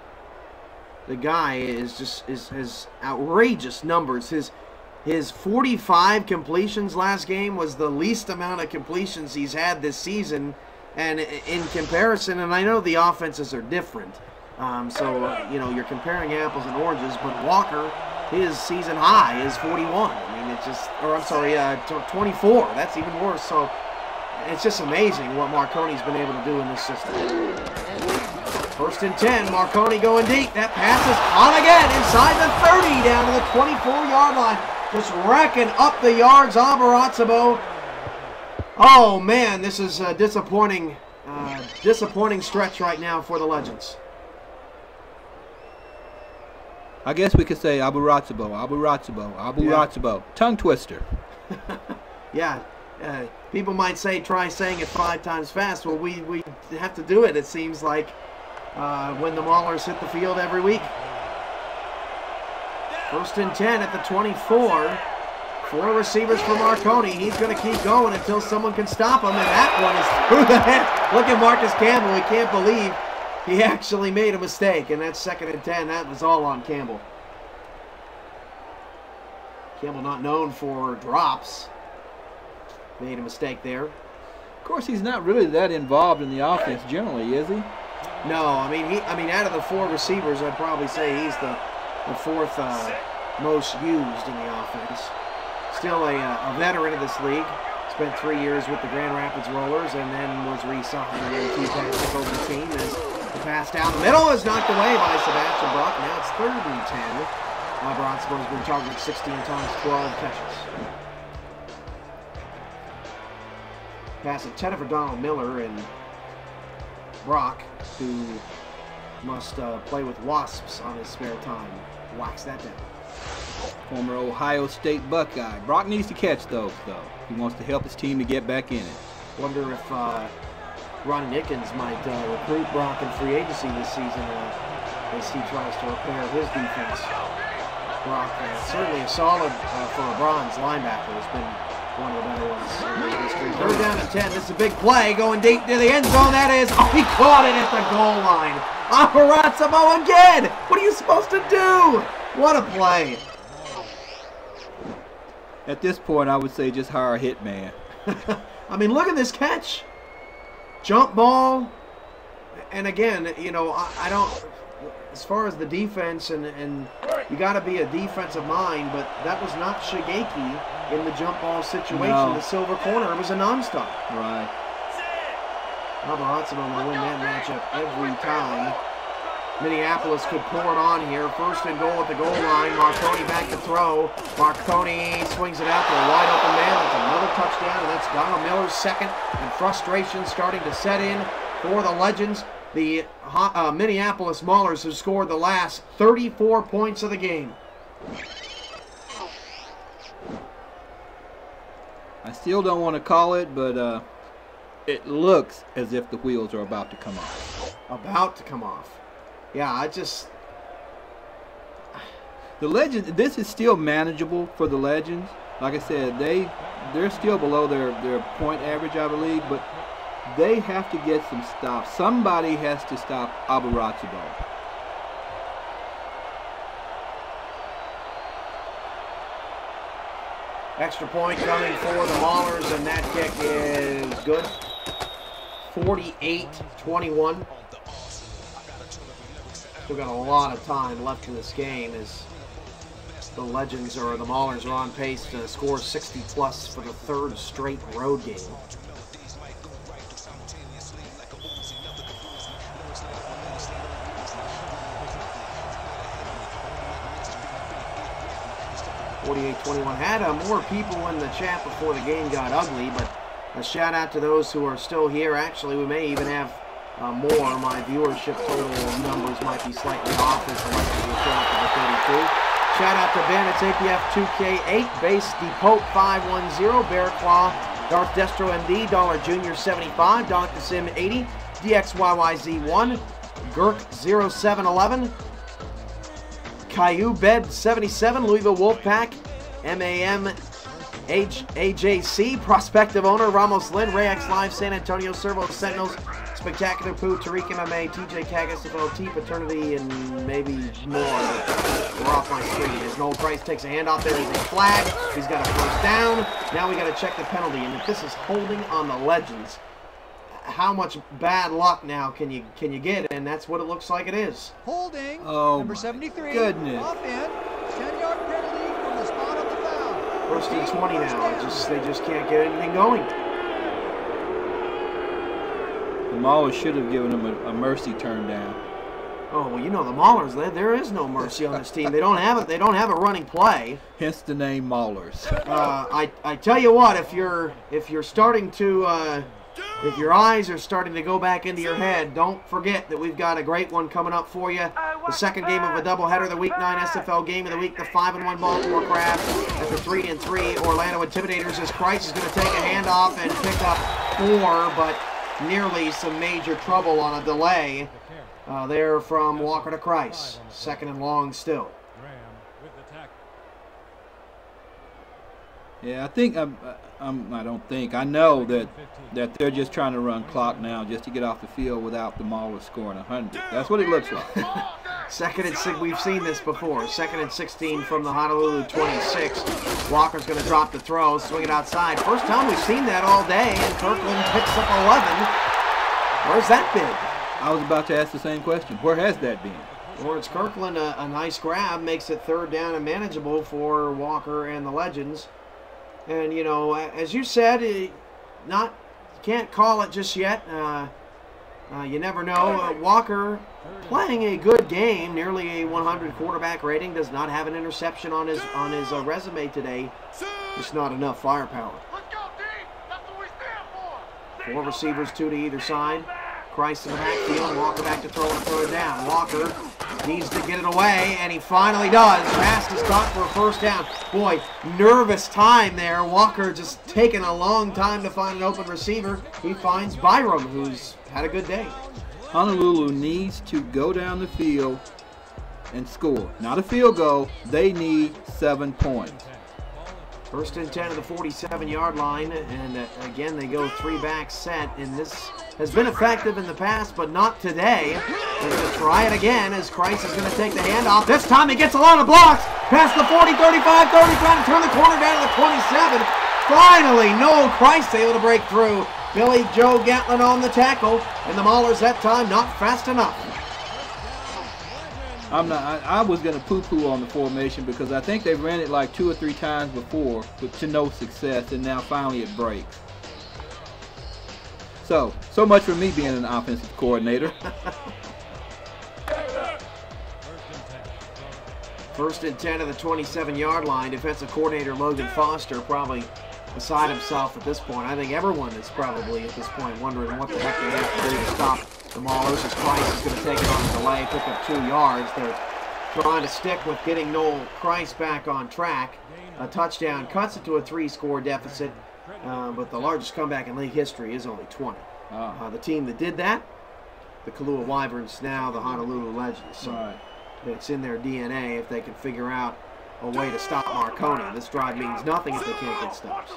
the guy has outrageous numbers. His 45 completions last game was the least amount of completions he's had this season, and in comparison, and I know the offenses are different, you know, you're comparing apples and oranges, but Walker, his season high is 41. I mean, it's just, or I'm sorry, 24. That's even worse. So it's just amazing what Marconi's been able to do in this system. 1st and 10, Marconi going deep. That pass is caught again inside the 30 down to the 24-yard line. Just racking up the yards, Abarazabo. Oh, man, this is a disappointing stretch right now for the Legends. I guess we could say Abarazabo. Yeah. Tongue twister. Yeah. People might say, try saying it 5 times fast. Well, we have to do it, it seems like, when the Maulers hit the field every week. 1st and 10 at the 24. 4 receivers for Marconi. He's going to keep going until someone can stop him, and that one is through the head. Look at Marcus Campbell. He can't believe he actually made a mistake, and that's 2nd and 10. That was all on Campbell. Campbell not known for drops. Made a mistake there. Of course, he's not really that involved in the offense generally, is he? No, I mean, out of the 4 receivers, I'd probably say he's the 4th most used in the offense. Still a veteran of this league. Spent 3 years with the Grand Rapids Rollers and then was re-signed. And then T-Pass took over the team as the pass down the middle is knocked away by Sebastian Brock. Now it's 3rd and 10. Bronson has been targeted 16 times, 12 catches. Pass intended for Donald Miller, and Brock, who must play with wasps on his spare time, whacks that down. Former Ohio State Buckeye. Brock needs to catch those, though. He wants to help his team to get back in it. Wonder if Ronnie Nickens might recruit Brock in free agency this season as he tries to repair his defense. Brock, certainly a solid for a bronze linebacker, has been one of the better ones in the history. 3rd down and 10. This is a big play going deep to the end zone. That is, he caught it at the goal line. Abarazabo again. What are you supposed to do? What a play. At this point, I would say just hire a hitman. I mean, look at this catch. Jump ball. And again, you know, I don't, as far as the defense, and you got to be a defensive mind, but that was not Shigeki in the jump ball situation. No. The silver corner, it was a nonstop. Right. Abarazabo will win that matchup every time. Minneapolis could pour it on here. 1st and goal at the goal line. Marconi back to throw. Marconi swings it out to a wide open man. That's another touchdown, and that's Donald Miller's 2nd. And frustration starting to set in for the Legends. The Minneapolis Maulers have scored the last 34 points of the game. I still don't want to call it, but it looks as if the wheels are about to come off. About to come off. Yeah, the Legends, this is still manageable for the Legends. Like I said, they're still below their point average, I believe, but they have to get some stops. Somebody has to stop Abaratsubo. Extra point coming for the Maulers, and that kick is good. 48-21. Still got a lot of time left in this game as the Legends or the Maulers are on pace to score 60 plus for the third straight road game. Had more people in the chat before the game got ugly, but a shout out to those who are still here. Actually, we may even have more. My viewership total numbers might be slightly off as the Legends will show up to the 32. Shout out to Ben, it's APF 2K8, Base Depote 510, Bear Claw, Darth Destro MD, Dollar Junior 75, Dr. Sim 80, DXYYZ1, Gurk 0711, Caillou Bed 77, Louisville Wolfpack, MAM AJC, Prospective Owner, Ramos Lynn, Ray X Live, San Antonio, Servo Sentinels, Spectacular Poo, Tariq MMA, TJ Kagas, FLT, Paternity, and maybe more. We're off my screen as Noel Kreiss takes a handoff. There is a flag. He's got a first down. Now we got to check the penalty. And if this is holding on the Legends, how much bad luck now can you get? And that's what it looks like it is. Holding. Oh, number 73. Goodness. Offhand. 10-yard penalty from the spot of the foul. First and 20 now. They just can't get anything going. The Maulers should have given him a mercy turn down. Oh, well, you know the Maulers, there is no mercy on this team. They don't have it. They don't have a running play. Hence the name Maulers. I tell you what, if you're starting to if your eyes are starting to go back into your head, don't forget that we've got a great one coming up for you. The second game of a doubleheader, the Week 9 SFL Game of the Week, the 5-1 Baltimore Crabs at the 3-3 Orlando Intimidators, as Kreiss is going to take a handoff and pick up 4, but nearly some major trouble on a delay there from Walker to Kreiss. Second and long still. Yeah, I think I know that they're just trying to run clock now just to get off the field without the Maulers scoring 100. That's what it looks like. Second and 6, we've seen this before. Second and 16 from the Honolulu 26. Walker's going to drop the throw, swing it outside. First time we've seen that all day, and Kirkland picks up 11. Where's that been? I was about to ask the same question. Where has that been? Lawrence Kirkland, a nice grab, makes it third down and manageable for Walker and the Legends. And, you know, as you said, you can't call it just yet. You never know. Walker playing a good game, nearly a 100 quarterback rating, does not have an interception on his resume today. Just not enough firepower. 4 receivers, 2 to either side. Kreiss in the backfield, Walker back to throw and third down. Walker needs to get it away, and he finally does. Pass is caught for a first down. Boy, nervous time there. Walker just taking a long time to find an open receiver. He finds Byram, who's had a good day. Honolulu needs to go down the field and score. Not a field goal. They need 7 points. First and 10 at the 47-yard line, and again they go 3-back set, and this has been effective in the past, but not today. They're going to try it again as Kreiss is going to take the handoff. This time he gets a lot of blocks, past the 40, 35, 30, trying to turn the corner down to the 27. Finally, Noel Kreiss able to break through. Billy Joe Gatlin on the tackle, and the Maulers that time not fast enough. I was going to poo-poo on the formation because I think they've ran it like 2 or 3 times before, but to no success, and now finally it breaks. So much for me being an offensive coordinator. First and 10 of the 27-yard line. Defensive coordinator Logan Foster probably beside himself at this point. I think everyone is probably at this point wondering what the heck they have to do to stop the Maulers. As Kreiss is going to take it on a delay, pick up 2 yards. They're trying to stick with getting Noel Kreiss back on track. A touchdown cuts it to a 3-score deficit, but the largest comeback in league history is only 20. The team that did that, the Kahlua Wyverns, now the Honolulu Legends. So it's in their DNA if they can figure out a way to stop Marconi. This drive means nothing if they can't get stops.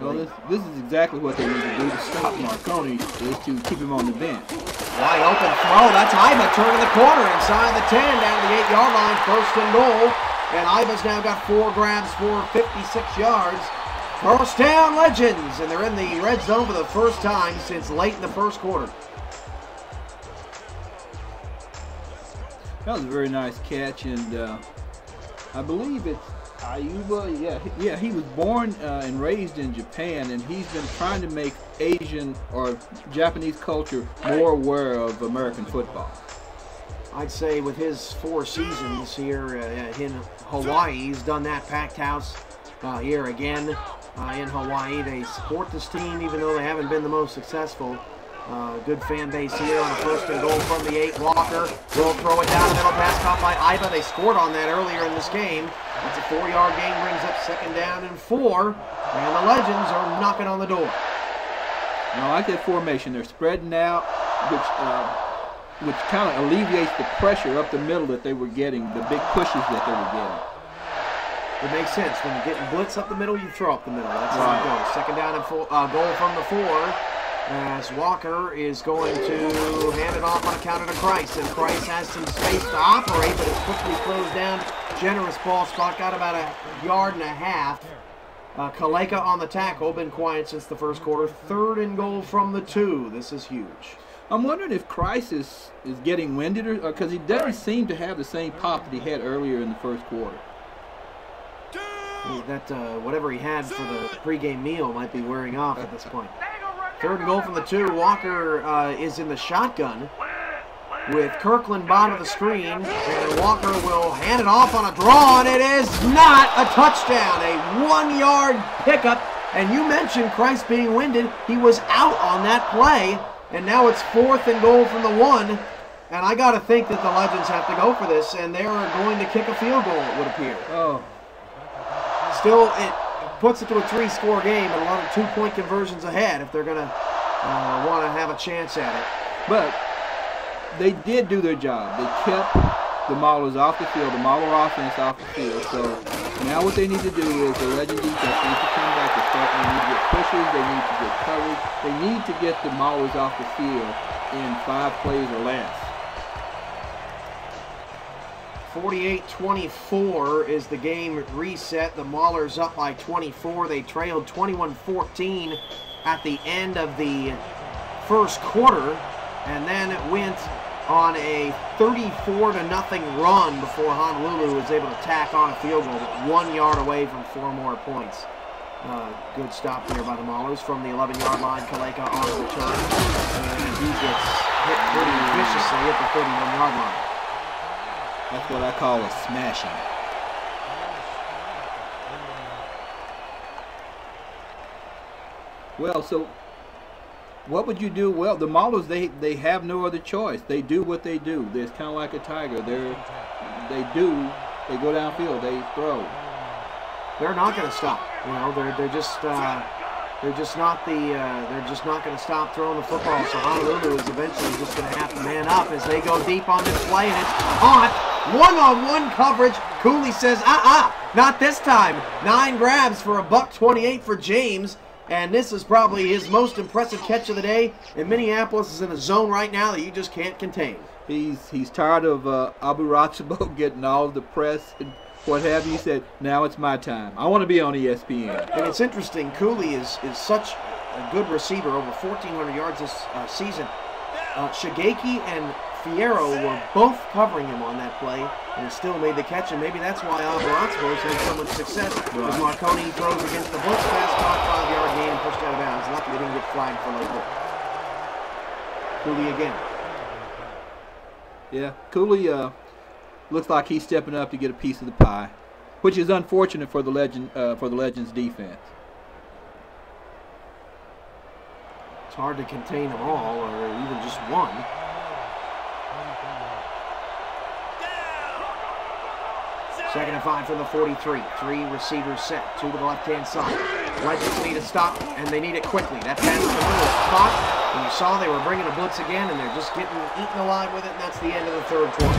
Well, this is exactly what they need to do to stop Marconi, is to keep him on the bench. Wide open throw. That's Iba turning the corner inside the 10 down to the 8-yard line. First and goal. And Iba's now got 4 grabs for 56 yards. First down, Legends. And they're in the red zone for the first time since late in the first quarter. That was a very nice catch, and I believe it's Ayuba. Yeah, he was born and raised in Japan, and he's been trying to make Asian or Japanese culture more aware of American football. I'd say with his 4 seasons here in Hawaii, he's done that. Packed house here again in Hawaii. They support this team even though they haven't been the most successful. Good fan base here on a first and goal from the 8. Walker will throw it down the middle, pass caught by Iba. They scored on that earlier in this game. That's a 4-yard gain, brings up 2nd down and 4. And the Legends are knocking on the door. I like that formation. They're spreading out, which kind of alleviates the pressure up the middle that they were getting, the big pushes that they were getting. It makes sense. When you're getting blitz up the middle, you throw up the middle. That's how it goes. 2nd down and goal from the 4. As Walker is going to hand it off on a counter to Kreiss. And Kreiss has some space to operate, but it's quickly closed down. Generous ball spot, got about 1.5 yards. Kaleka on the tackle, been quiet since the first quarter. 3rd and goal from the 2. This is huge. I'm wondering if Kreiss is getting winded, or because he doesn't seem to have the same pop that he had earlier in the first quarter. That whatever he had for the pregame meal might be wearing off at this point. 3rd and goal from the 2. Walker is in the shotgun with Kirkland bottom of the screen. And Walker will hand it off on a draw, and it is not a touchdown. A 1-yard pickup. And you mentioned Kreiss being winded. He was out on that play. And now it's 4th and goal from the 1. And I got to think that the Legends have to go for this. And they are going to kick a field goal, it would appear. Still, it puts it to a 3-score game, and a lot of 2-point conversions ahead if they're going to want to have a chance at it. But they did do their job. They kept the Maulers off the field, the Mauler offense off the field. So now what they need to do is the Legend defense needs to come back and start. They need to get pushes. They need to get coverage. They need to get the Maulers off the field in 5 plays or less. 48-24 is the game reset. The Maulers up by 24. They trailed 21-14 at the end of the first quarter, and then it went on a 34-0 run before Honolulu was able to tack on a field goal, but 1 yard away from 4 more points. Good stop there by the Maulers from the 11-yard line. Kaleka on the return, and he gets hit pretty viciously at the 31-yard line. That's what I call a smashing. Well, so what would you do? Well, the Maulers, they have no other choice. They do what they do. It's kind of like a tiger. They go downfield, they throw. They're not going to stop. You know, they're just not going to stop throwing the football. So Honolulu is eventually just going to have to man up as they go deep on this play, and it's caught. One-on-one coverage. Cooley says, not this time. 9 grabs for $128 for James, and this is probably his most impressive catch of the day. And Minneapolis is in a zone right now that you just can't contain. He's tired of Abu Ratsubo getting all of the press and what have you. He said, now it's my time. I want to be on ESPN. And it's interesting. Cooley is such a good receiver, over 1,400 yards this season. Shigeki and Fierro were both covering him on that play, and he still made the catch, and maybe that's why Alvarado has had so much success. As Marconi throws against the blitz, pass caught, 5-yard gain, and pushed out of bounds. Lucky they didn't get flagged for local. Cooley again. Yeah, Cooley looks like he's stepping up to get a piece of the pie, which is unfortunate for the Legends defense. It's hard to contain them all, or even just one. Second and 5 from the 43. 3 receivers set. 2 to the left-hand side. Legends need to stop, and they need it quickly. That pass in the middle is caught, and you saw they were bringing a blitz again, and they're just getting eaten alive with it, and that's the end of the third quarter.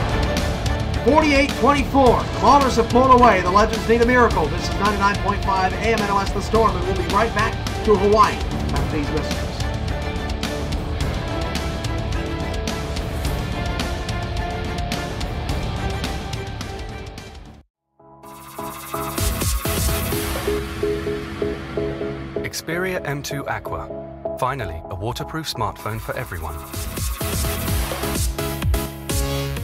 48-24. The Maulers have pulled away. The Legends need a miracle. This is 99.5 AM NOS The Storm, and we'll be right back to Hawaii after these messages. Xperia M2 Aqua. Finally, a waterproof smartphone for everyone.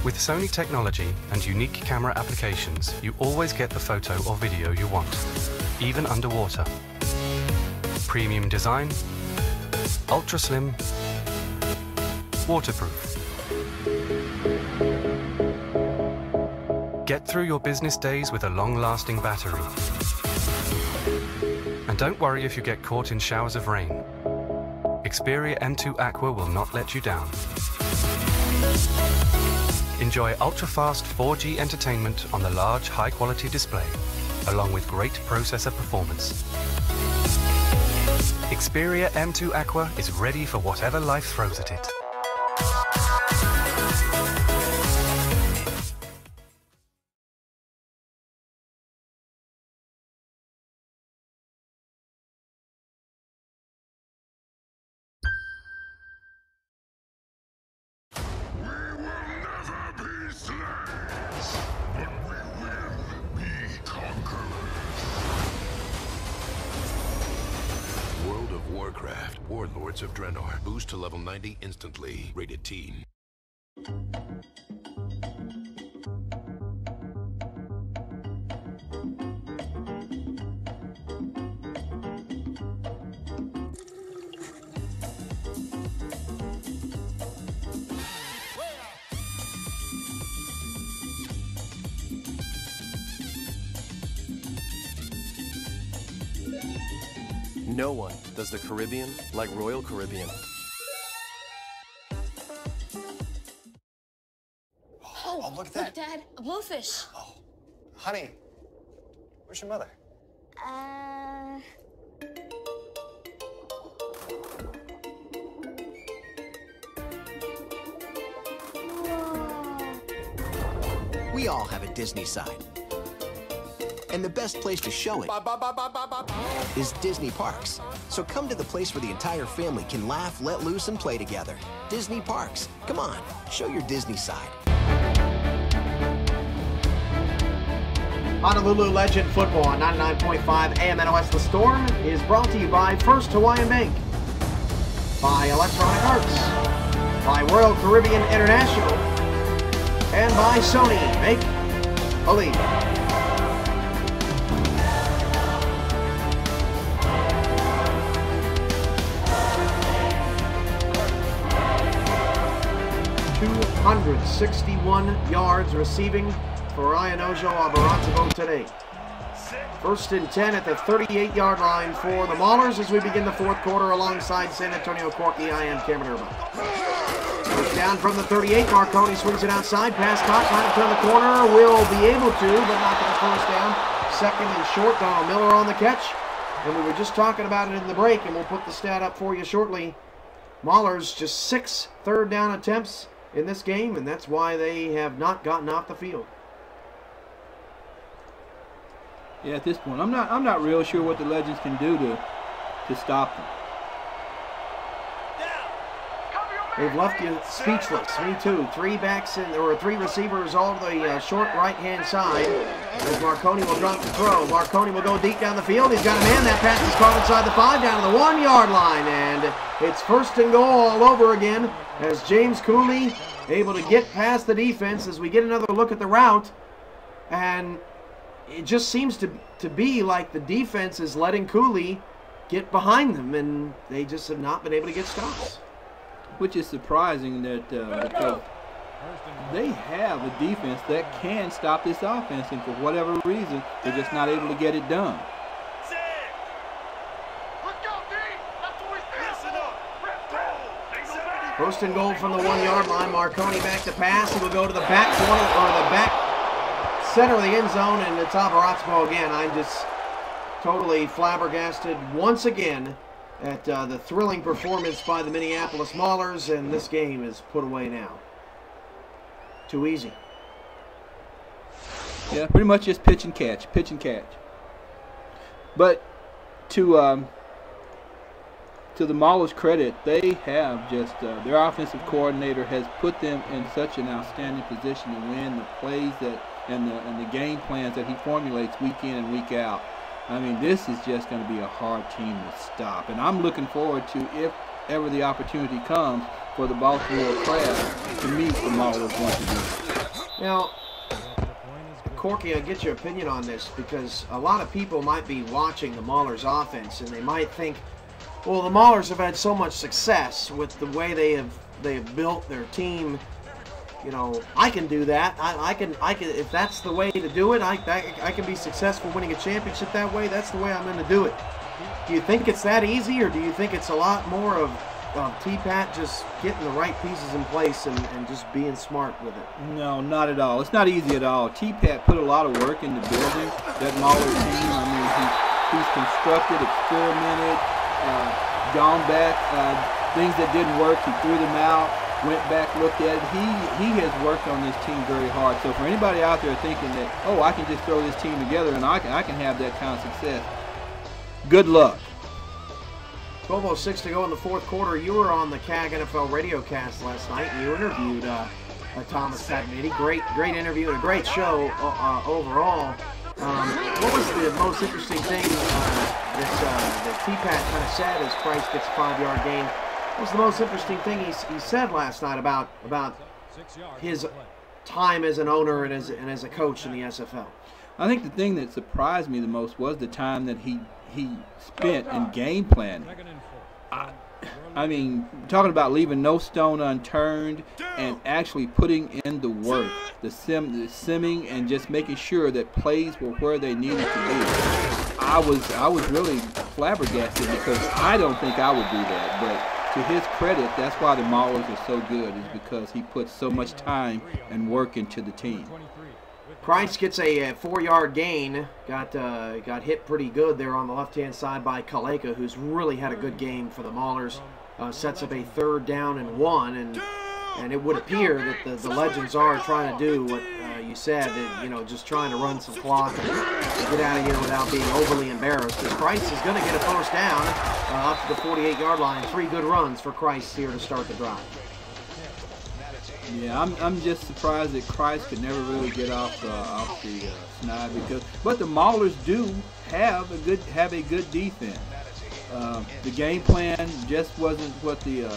With Sony technology and unique camera applications, you always get the photo or video you want, even underwater. Premium design, ultra slim, waterproof. Get through your business days with a long-lasting battery. And don't worry if you get caught in showers of rain. Xperia M2 Aqua will not let you down. Enjoy ultra-fast 4G entertainment on the large, high-quality display, along with great processor performance. Xperia M2 Aqua is ready for whatever life throws at it. Warlords of Draenor. Boost to level 90 instantly. Rated teen. No one does the Caribbean like Royal Caribbean. Oh, look at that. Look, Dad, a bluefish. Oh, honey, where's your mother? We all have a Disney side. And the best place to show it is Disney Parks. So come to the place where the entire family can laugh, let loose, and play together. Disney Parks. Come on, show your Disney side. Honolulu Legend Football on 99.5 AM NOS The Storm is brought to you by First Hawaiian Bank, by Electronic Arts, by Royal Caribbean International, and by Sony. Make believe. ...261 yards receiving for Ianojo Abaratabo today. First and 10 at the 38-yard line for the Maulers as we begin the fourth quarter alongside San Antonio Corky. I am Cameron Irvine. First down from the 38. Marconi swings it outside. Pass caught. Trying to turn the corner. Will be able to, but not for the first down. Second and short. Donald Miller on the catch. And we were just talking about it in the break, and we'll put the stat up for you shortly. Maulers just 6 third down attempts in this game, and that's why they have not gotten off the field. Yeah, at this point, I'm not real sure what the Legends can do to stop them. They've left you speechless. Me too. 3 backs or 3 receivers all to the short right-hand side. As Marconi will drop the throw. Marconi will go deep down the field. He's got a man. That pass is caught inside the 5 down to the 1-yard line, and it's first and goal all over again as James Cooley able to get past the defense as we get another look at the route, and it just seems to be like the defense is letting Cooley get behind them, and they just have not been able to get stops. Which is surprising that because they have a defense that can stop this offense, and for whatever reason, they're just not able to get it done. First and goal from the 1-yard line. Marconi back to pass. He will go to the back corner, or the back center of the end zone, and it's Abaratabo again. totally flabbergasted once again at the thrilling performance by the Minneapolis Maulers, and this game is put away now. Too easy. Yeah, pretty much just pitch and catch. But to the Maulers' credit, they have just their offensive coordinator has put them in such an outstanding position to win the plays and the game plans that he formulates week in and week out. I mean, this is just going to be a hard team to stop, and I'm looking forward to, if ever the opportunity comes, for the Baltimore Crabs to meet the Maulers once again. Now, Corky, I'll get your opinion on this, because a lot of people might be watching the Maulers offense and they might think, well, the Maulers have had so much success with the way they have built their team. You know, I can do that. I can if that's the way to do it, I can be successful winning a championship that way. That's the way I'm going to do it. Do you think it's that easy, or do you think it's a lot more of T-Pat just getting the right pieces in place and just being smart with it? No, not at all. It's not easy at all. T-Pat put a lot of work into building that Mauler team. I mean, he's constructed, experimented, gone back, things that didn't work, he threw them out, went back, looked at it. He has worked on this team very hard. So for anybody out there thinking that, oh, I can just throw this team together and I can have that kind of success, good luck. 12:06 to go in the fourth quarter. You were on the CAG NFL radio cast last night, and you interviewed Thomas Tatnady. Great interview and a great show overall. What was the most interesting thing that T-Pat kind of said as Price gets a 5-yard gain? What was the most interesting thing he said last night about his time as an owner and as a coach in the SFL? I think the thing that surprised me the most was the time that he spent in game planning. I mean, talking about leaving no stone unturned and actually putting in the work, the simming, and just making sure that plays were where they needed to be. I was really flabbergasted, because I don't think I would do that. But to his credit, that's why the Maulers are so good, is because he puts so much time and work into the team. Price gets a 4-yard gain. Got hit pretty good there on the left-hand side by Kaleka, who's really had a good game for the Maulers. Sets up a 3rd down and 1, and it would appear that the Legends are trying to do what you said, just trying to run some clock and get out of here without being overly embarrassed. Because Price is going to get a first down up to the 48-yard line. 3 good runs for Price here to start the drive. Yeah, I'm just surprised that Kreiss could never really get off the snide, but the Maulers do have a good defense. The game plan just wasn't what the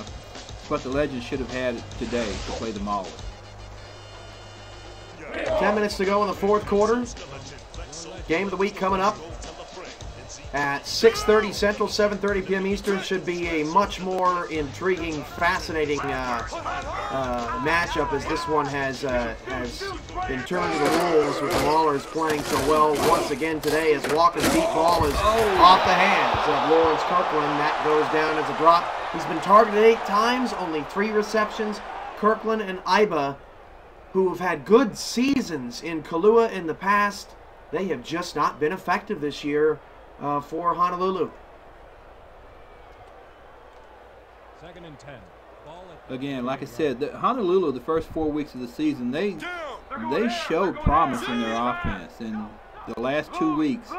Legends should have had today to play the Maulers. 10 minutes to go in the fourth quarter. Game of the week coming up at 6:30 Central, 7:30 p.m. Eastern. Should be a much more intriguing, fascinating matchup, as this one has been turned to the wolves, with the Maulers playing so well once again today, as Walker's deep ball is off the hands of Lawrence Kirkland. That goes down as a drop. He's been targeted 8 times, only 3 receptions. Kirkland and Iba, who have had good seasons in Kailua in the past, they have just not been effective this year for Honolulu. 2nd and 10. Again, like I said, Honolulu, the first 4 weeks of the season, they showed promise in their offense. In the last 2 weeks,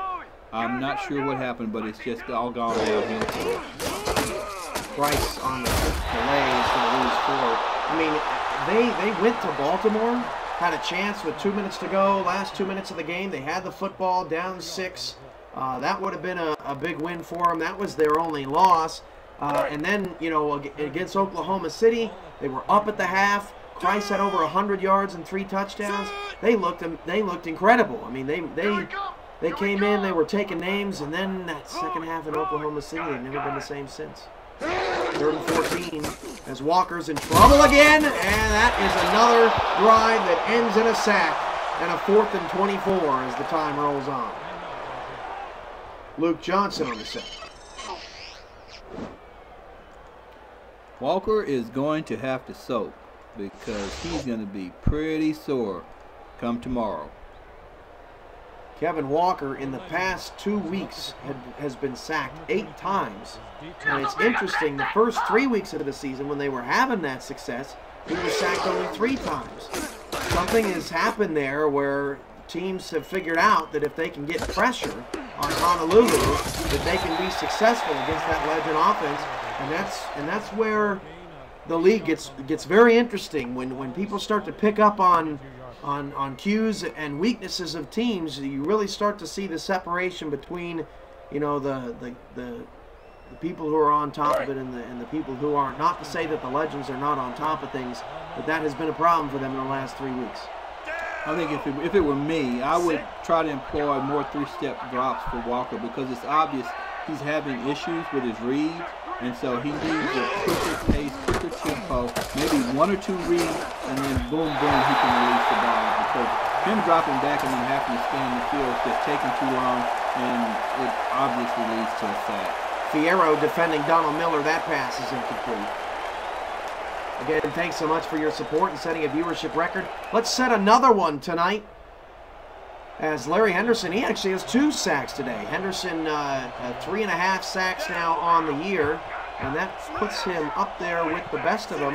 I'm not sure what happened, but it's just all gone downhill. Price on the delay is going to lose 4. I mean, they went to Baltimore, had a chance with 2 minutes to go. Last 2 minutes of the game, they had the football, down 6. That would have been a big win for them. That was their only loss. And then, against Oklahoma City, they were up at the half. Kreiss had over 100 yards and 3 touchdowns. They looked incredible. I mean, they came in, they were taking names, and then that second half in Oklahoma City, they've never been the same since. 3rd and 14, as Walker's in trouble again, and that is another drive that ends in a sack, and a 4th and 24 as the time rolls on. Luke Johnson on the set. Walker is going to have to soak, because he's going to be pretty sore come tomorrow. Kevin Walker in the past 2 weeks has been sacked 8 times. And it's interesting, the first 3 weeks of the season when they were having that success, he was sacked only 3 times. Something has happened there where teams have figured out that if they can get pressure on Honolulu, that they can be successful against that Legend offense. And that's where the league gets very interesting when people start to pick up on cues and weaknesses of teams. You really start to see the separation between, you know, the people who are on top of it and the people who aren't. Not to say that the Legends are not on top of things, but that has been a problem for them in the last 3 weeks. I think if it were me, I would try to employ more 3-step drops for Walker, because it's obvious he's having issues with his reads, and so he needs a quicker pace, quicker tempo, maybe 1 or 2 reads, and then boom, boom, he can release the ball. Because him dropping back and then having to stay in the field is just taking too long, and it obviously leads to a sack. Fierro defending Donald Miller. That pass is incomplete. Again, thanks so much for your support and setting a viewership record. Let's set another one tonight. As Larry Henderson, he actually has 2 sacks today. Henderson, 3.5 sacks now on the year, and that puts him up there with the best of them.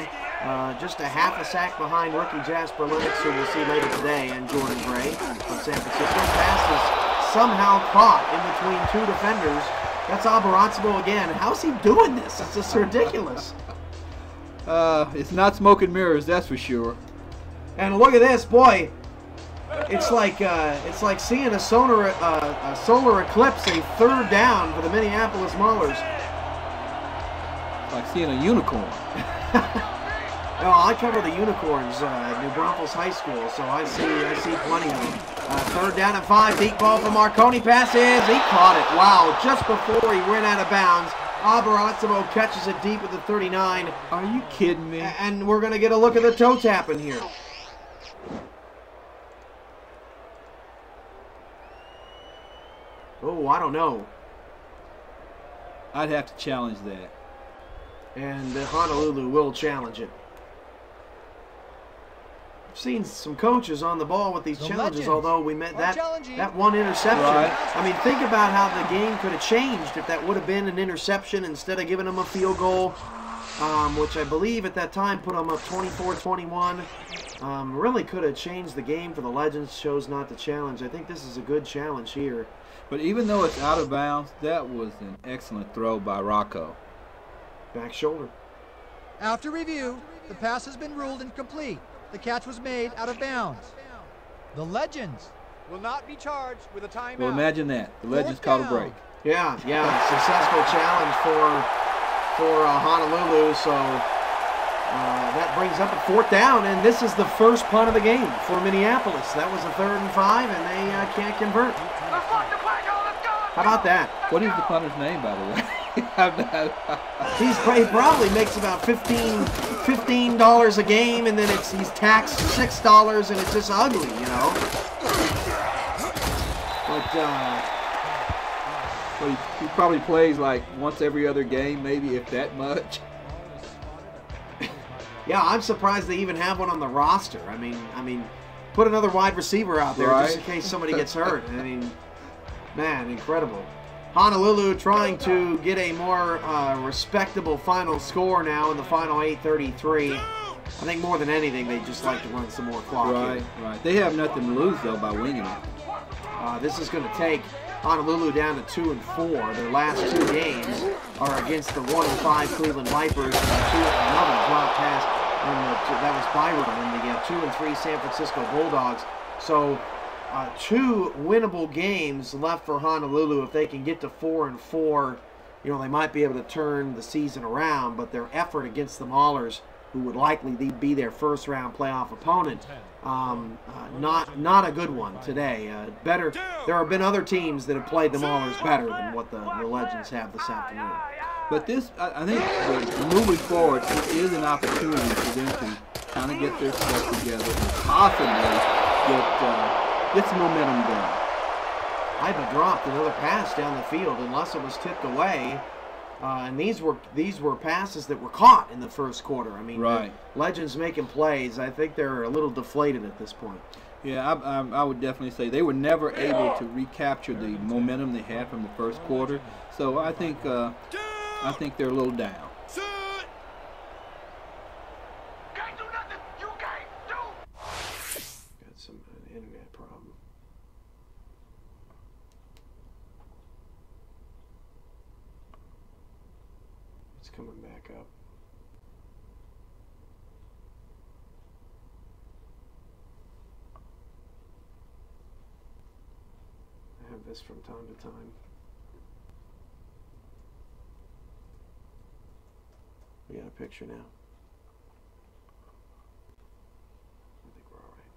Just a half a sack behind rookie Jasper Lennox, who we'll see later today, and Jordan Gray from San Francisco. Pass is somehow caught in between 2 defenders. That's Abarazzo again. How's he doing this? It's just ridiculous. It's not smoke and mirrors, that's for sure. And look at this, boy. It's like seeing a solar eclipse, a 3rd down for the Minneapolis Maulers. It's like seeing a unicorn. No, I cover the unicorns at New Braunfels High School, so I see plenty of them. 3rd down and 5, deep ball for Marconi. Passes, he caught it. Wow, just before he went out of bounds. Abarazzo catches it deep with the 39. Are you kidding me? And we're going to get a look at the toe tapping here. Oh, I don't know. I'd have to challenge that. And Honolulu will challenge it. I've seen some coaches on the ball with these challenges, although we met that one interception. Right. I mean, think about how the game could have changed if that would have been an interception instead of giving them a field goal, which I believe at that time put them up 24-21. Really could have changed the game for the Legends. Chose not to challenge. I think this is a good challenge here. But even though it's out of bounds, that was an excellent throw by Rocco. Back shoulder. After review, the pass has been ruled incomplete. The catch was made out of bounds. The Legends will not be charged with a timeout. Well, imagine that. The Legends caught a break. Yeah. Successful challenge for Honolulu. So that brings up a 4th down, and this is the first punt of the game for Minneapolis. That was a 3rd and 5, and they can't convert. How about that? What is the punter's name, by the way? He probably makes about $15 a game, and then he's taxed $6, and it's just ugly, you know. But he probably plays like once every other game, maybe, if that much. Yeah, I'm surprised they even have one on the roster. I mean, put another wide receiver out there just in case somebody gets hurt. I mean, man, incredible. Honolulu trying to get a more respectable final score now in the final 8:33. I think more than anything, they just like to run some more clock. Right. They have nothing to lose, though, by winging it. This is going to take Honolulu down to 2-4. Their last 2 games are against the 1-5 Cleveland Vipers, another drop pass, and that was Byron, and the 2-3 San Francisco Bulldogs. So 2 winnable games left for Honolulu. If they can get to 4-4, you know, they might be able to turn the season around, but their effort against the Maulers, who would likely be their first-round playoff opponent, not a good one today. Better. There have been other teams that have played the Maulers better than what the Legends have this afternoon. But this, I think, moving forward, it is an opportunity for them to kind of get their stuff together and possibly get some momentum going. Iba dropped another pass down the field unless it was tipped away. And these were passes that were caught in the first quarter. I mean, the Legends making plays. I think they're a little deflated at this point. Yeah, I would definitely say they were never able to recapture the momentum they had from the first quarter. So I think they're a little down. Got some internet problem. It's coming back up. I have this from time to time. We got a picture now. I think we're all right.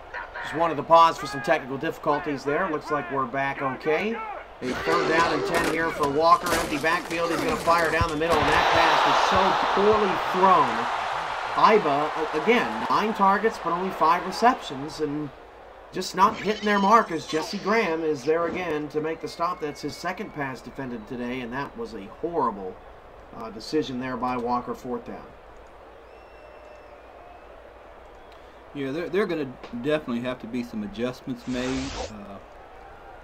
Yeah. Just wanted to pause for some technical difficulties there. Looks like we're back okay. A 3rd down and 10 here for Walker. Empty backfield. He's going to fire down the middle, and that pass was so poorly thrown. Iba, again, 9 targets, but only 5 receptions, and just not hitting their mark as Jesse Graham is there again to make the stop. That's his 2nd pass defended today, and that was a horrible decision there by Walker, 4th down. Yeah, they're going to definitely have to be some adjustments made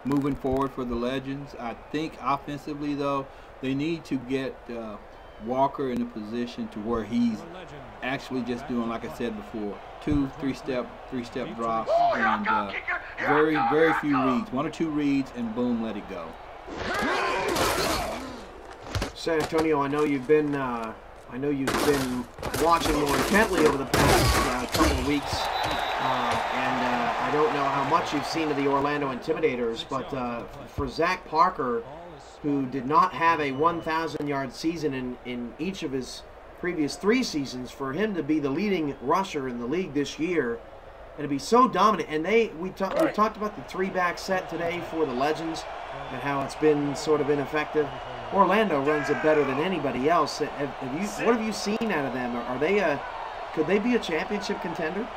moving forward for the Legends. I think offensively, though, they need to get Walker in a position to where he's actually just doing, like I said before, 2, 3-step drops, and very few reads. 1 or 2 reads, and boom, let it go. San Antonio, I know you've been watching more intently over the past couple of weeks, and I don't know how much you've seen of the Orlando Intimidators, but for Zach Parker, who did not have a 1,000-yard season in each of his previous 3 seasons, for him to be the leading rusher in the league this year and to be so dominant. And we talked about the 3-back set today for the Legends and how it's been sort of ineffective. Orlando runs it better than anybody else. What have you seen out of them? Could they be a championship contender?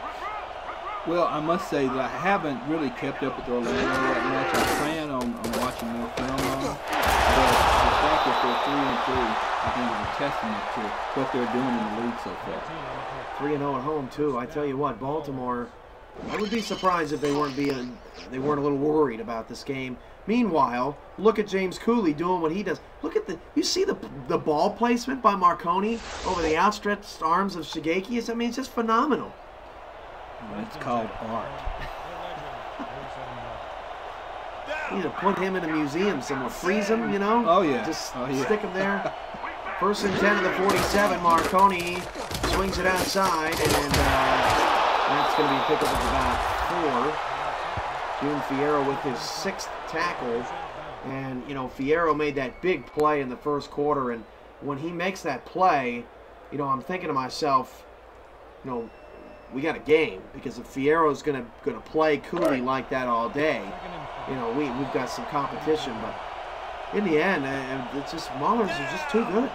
Well, I must say that I haven't really kept up with Orlando that much. I plan on watching more film on them. But the fact that they're 3-3, I think, is a testament to what they're doing in the league so far. 3-0 at home too. I tell you what, Baltimore, I would be surprised if they weren't a little worried about this game. Meanwhile, look at James Cooley doing what he does. Look at you see the ball placement by Marconi over the outstretched arms of Shigeki. I mean, it's just phenomenal. It's called art. You need to put him in a museum somewhere. Freeze him, you know? Oh, yeah. Just stick him there. 1st and 10 to the 47. Marconi swings it outside, and that's going to be a pickup of about 4. June Fierro with his 6th tackle. And, you know, Fierro made that big play in the first quarter, and when he makes that play, you know, I'm thinking to myself, you know, we got a game, because if Fierro's gonna play Cooley like that all day, you know, we've got some competition. But in the end, it's just Maulers are just too good.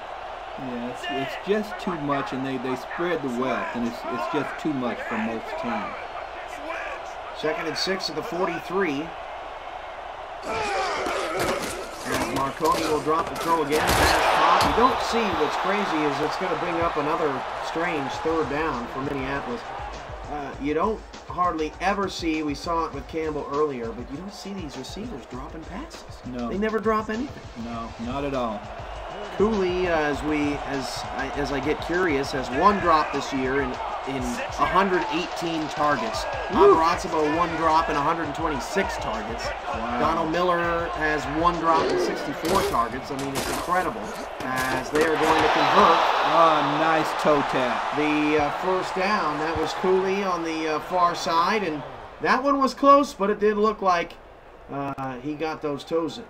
Yeah, it's just too much, and they spread the wealth, and it's just too much for most teams. 2nd and 6 at the 43. And Marconi will drop the throw again. You don't see what's crazy is it's going to bring up another strange 3rd down for Minneapolis. You don't hardly ever see, we saw it with Campbell earlier, but you don't see these receivers dropping passes. No. They never drop anything. No, not at all. Cooley, as I get curious, has 1 drop this year in 118 targets. Abarazzo 1 drop in 126 targets. Wow. Donald Miller has 1 drop in 64 targets. I mean, it's incredible as they are going to convert. Nice toe tap. The 1st down, that was Cooley on the far side, and that one was close, but it did look like he got those toes in.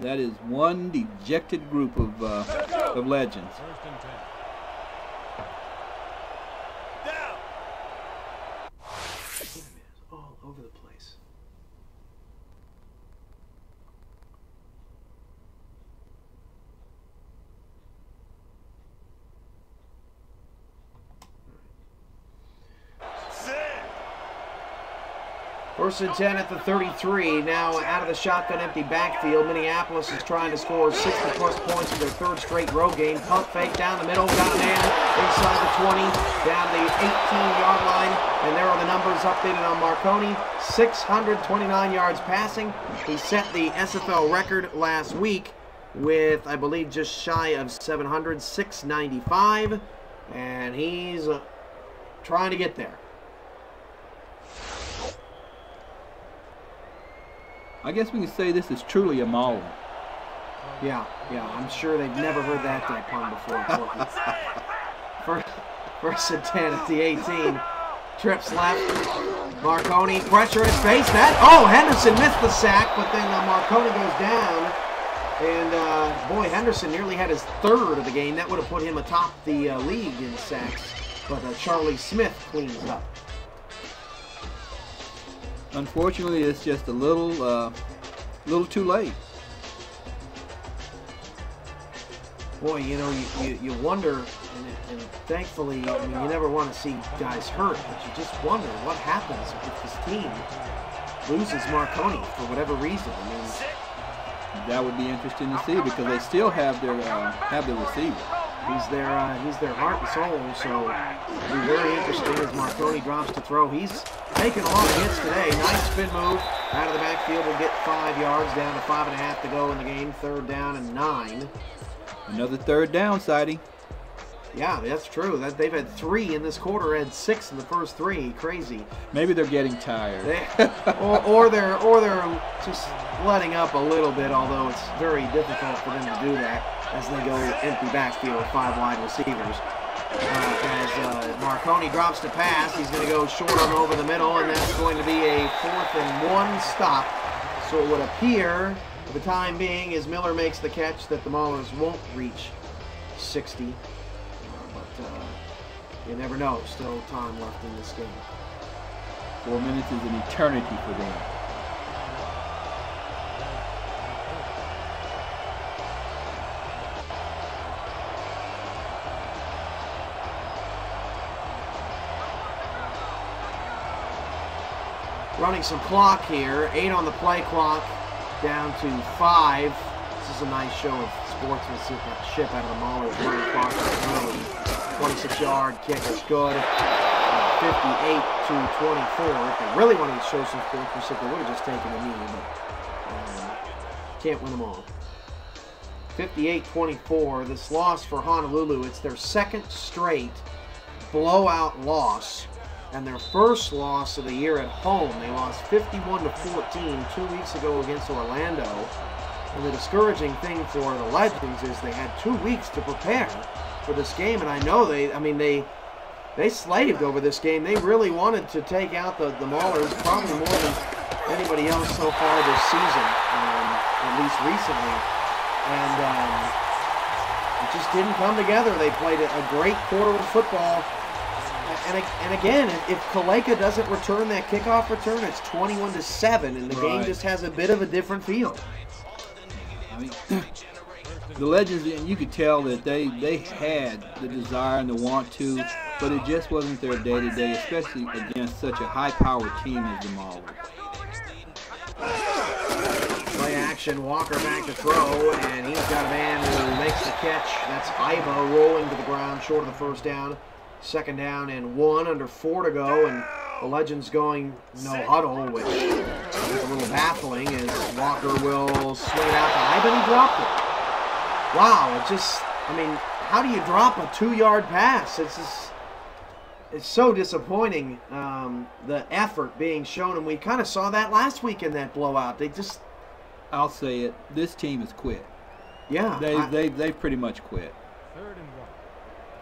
That is one dejected group of Legends. All over the place. First and 10 at the 33. Now out of the shotgun empty backfield. Minneapolis is trying to score 60-plus points in their third straight road game. Pump fake down the middle. Got a man inside the 20, down the 18-yard line. And there are the numbers updated on Marconi. 629 yards passing. He set the SFL record last week with, I believe, just shy of 700, 695. And he's trying to get there. I guess we can say this is truly a mauler. Yeah, I'm sure they've never heard that pun before. First and 10 at the 18. Trips left. Marconi, pressure in his face. Henderson missed the sack, but then Marconi goes down. And, boy, Henderson nearly had his third of the game. That would have put him atop the league in sacks. But Charlie Smith cleans it up. Unfortunately, it's just a little too late. Boy, you know, you wonder, and thankfully, I mean, you never want to see guys hurt, but you just wonder what happens if this team loses Marconi for whatever reason. I mean, that would be interesting to see because they still have their receiver. He's their heart and soul, so it'll be very interesting as Marconi drops to throw. He's taking a lot of hits today. Nice spin move out of the backfield. Will get 5 yards, down to 5.5 to go in the game. Third down and 9. Another third down, Sidey. Yeah, that's true. They've had 3 in this quarter. Had 6 in the first 3. Crazy. Maybe they're getting tired. or they're just letting up a little bit. Although it's very difficult for them to do that as they go empty backfield with 5 wide receivers. As Marconi drops to pass, he's going to go short on over the middle, and that's going to be a 4th and 1 stop. So it would appear, for the time being, as Miller makes the catch, that the Maulers won't reach 60. But you never know. Still time left in this game. 4 minutes is an eternity for them. Running some clock here. 8 on the play clock, down to 5. This is a nice show of sportsmanship out of the Maulers. Running clock early. 26-yard kick is good. 58-24. If they really wanted to show some sportsmanship, they would have just taken a knee, but can't win them all. 58-24. This loss for Honolulu, it's their 2nd straight blowout loss. And their first loss of the year at home. They lost 51-14 2 weeks ago against Orlando. And the discouraging thing for the Legends is they had 2 weeks to prepare for this game. And I know they slaved over this game. They really wanted to take out the Maulers probably more than anybody else so far this season, at least recently. And it just didn't come together. They played a great quarter of football. And again, if Kaleka doesn't return that kickoff return, it's 21-7, and the game just has a bit of a different feel. I mean, the Legends, and you could tell that they had the desire and the want to, but it just wasn't their day-to-day, especially against such a high-powered team as the Maulers. Play action, Walker back to throw, and he's got a man who makes the catch. That's Iba rolling to the ground, short of the first down. 2nd down and 1, under 4 to go, and the Legends going no huddle, which is a little baffling as Walker will swing it out to Iba, and he dropped it. Wow, I mean, how do you drop a 2-yard pass? It's so disappointing, the effort being shown, and we kind of saw that last week in that blowout. I'll say it, this team has quit. Yeah. They pretty much quit.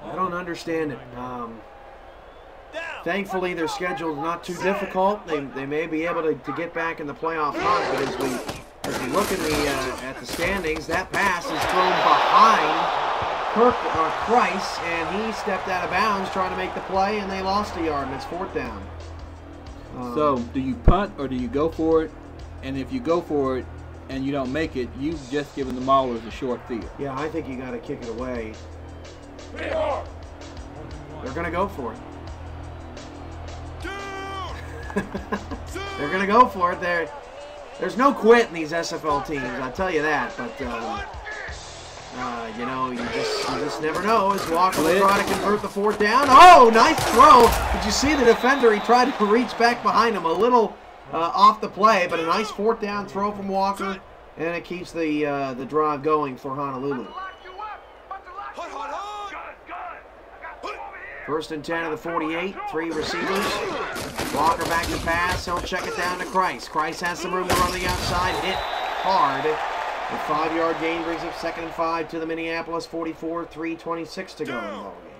I don't understand it. Thankfully, their schedule is not too difficult. They may be able to get back in the playoff hunt, but as we look at the standings, that pass is thrown behind Kreiss, and he stepped out of bounds trying to make the play, and they lost a yard, and it's 4th down. So, do you punt or do you go for it? And if you go for it and you don't make it, you've just given the Maulers a short field. Yeah, I think you got to kick it away. They're going to go for it. They're going to go for it. There's no quit in these SFL teams, I'll tell you that. But, you know, you just never know. As Walker will try to convert the 4th down. Oh, nice throw. Did you see the defender? He tried to reach back behind him a little off the play, but a nice 4th down throw from Walker, and it keeps the drive going for Honolulu. 1st and 10 of the 48, 3 receivers. Walker back to pass. He'll check it down to Kreiss. Kreiss has some room to run the outside. Hit hard. The 5-yard gain brings up 2nd and 5 to the Minneapolis 44, 3:26 to go in the ball game.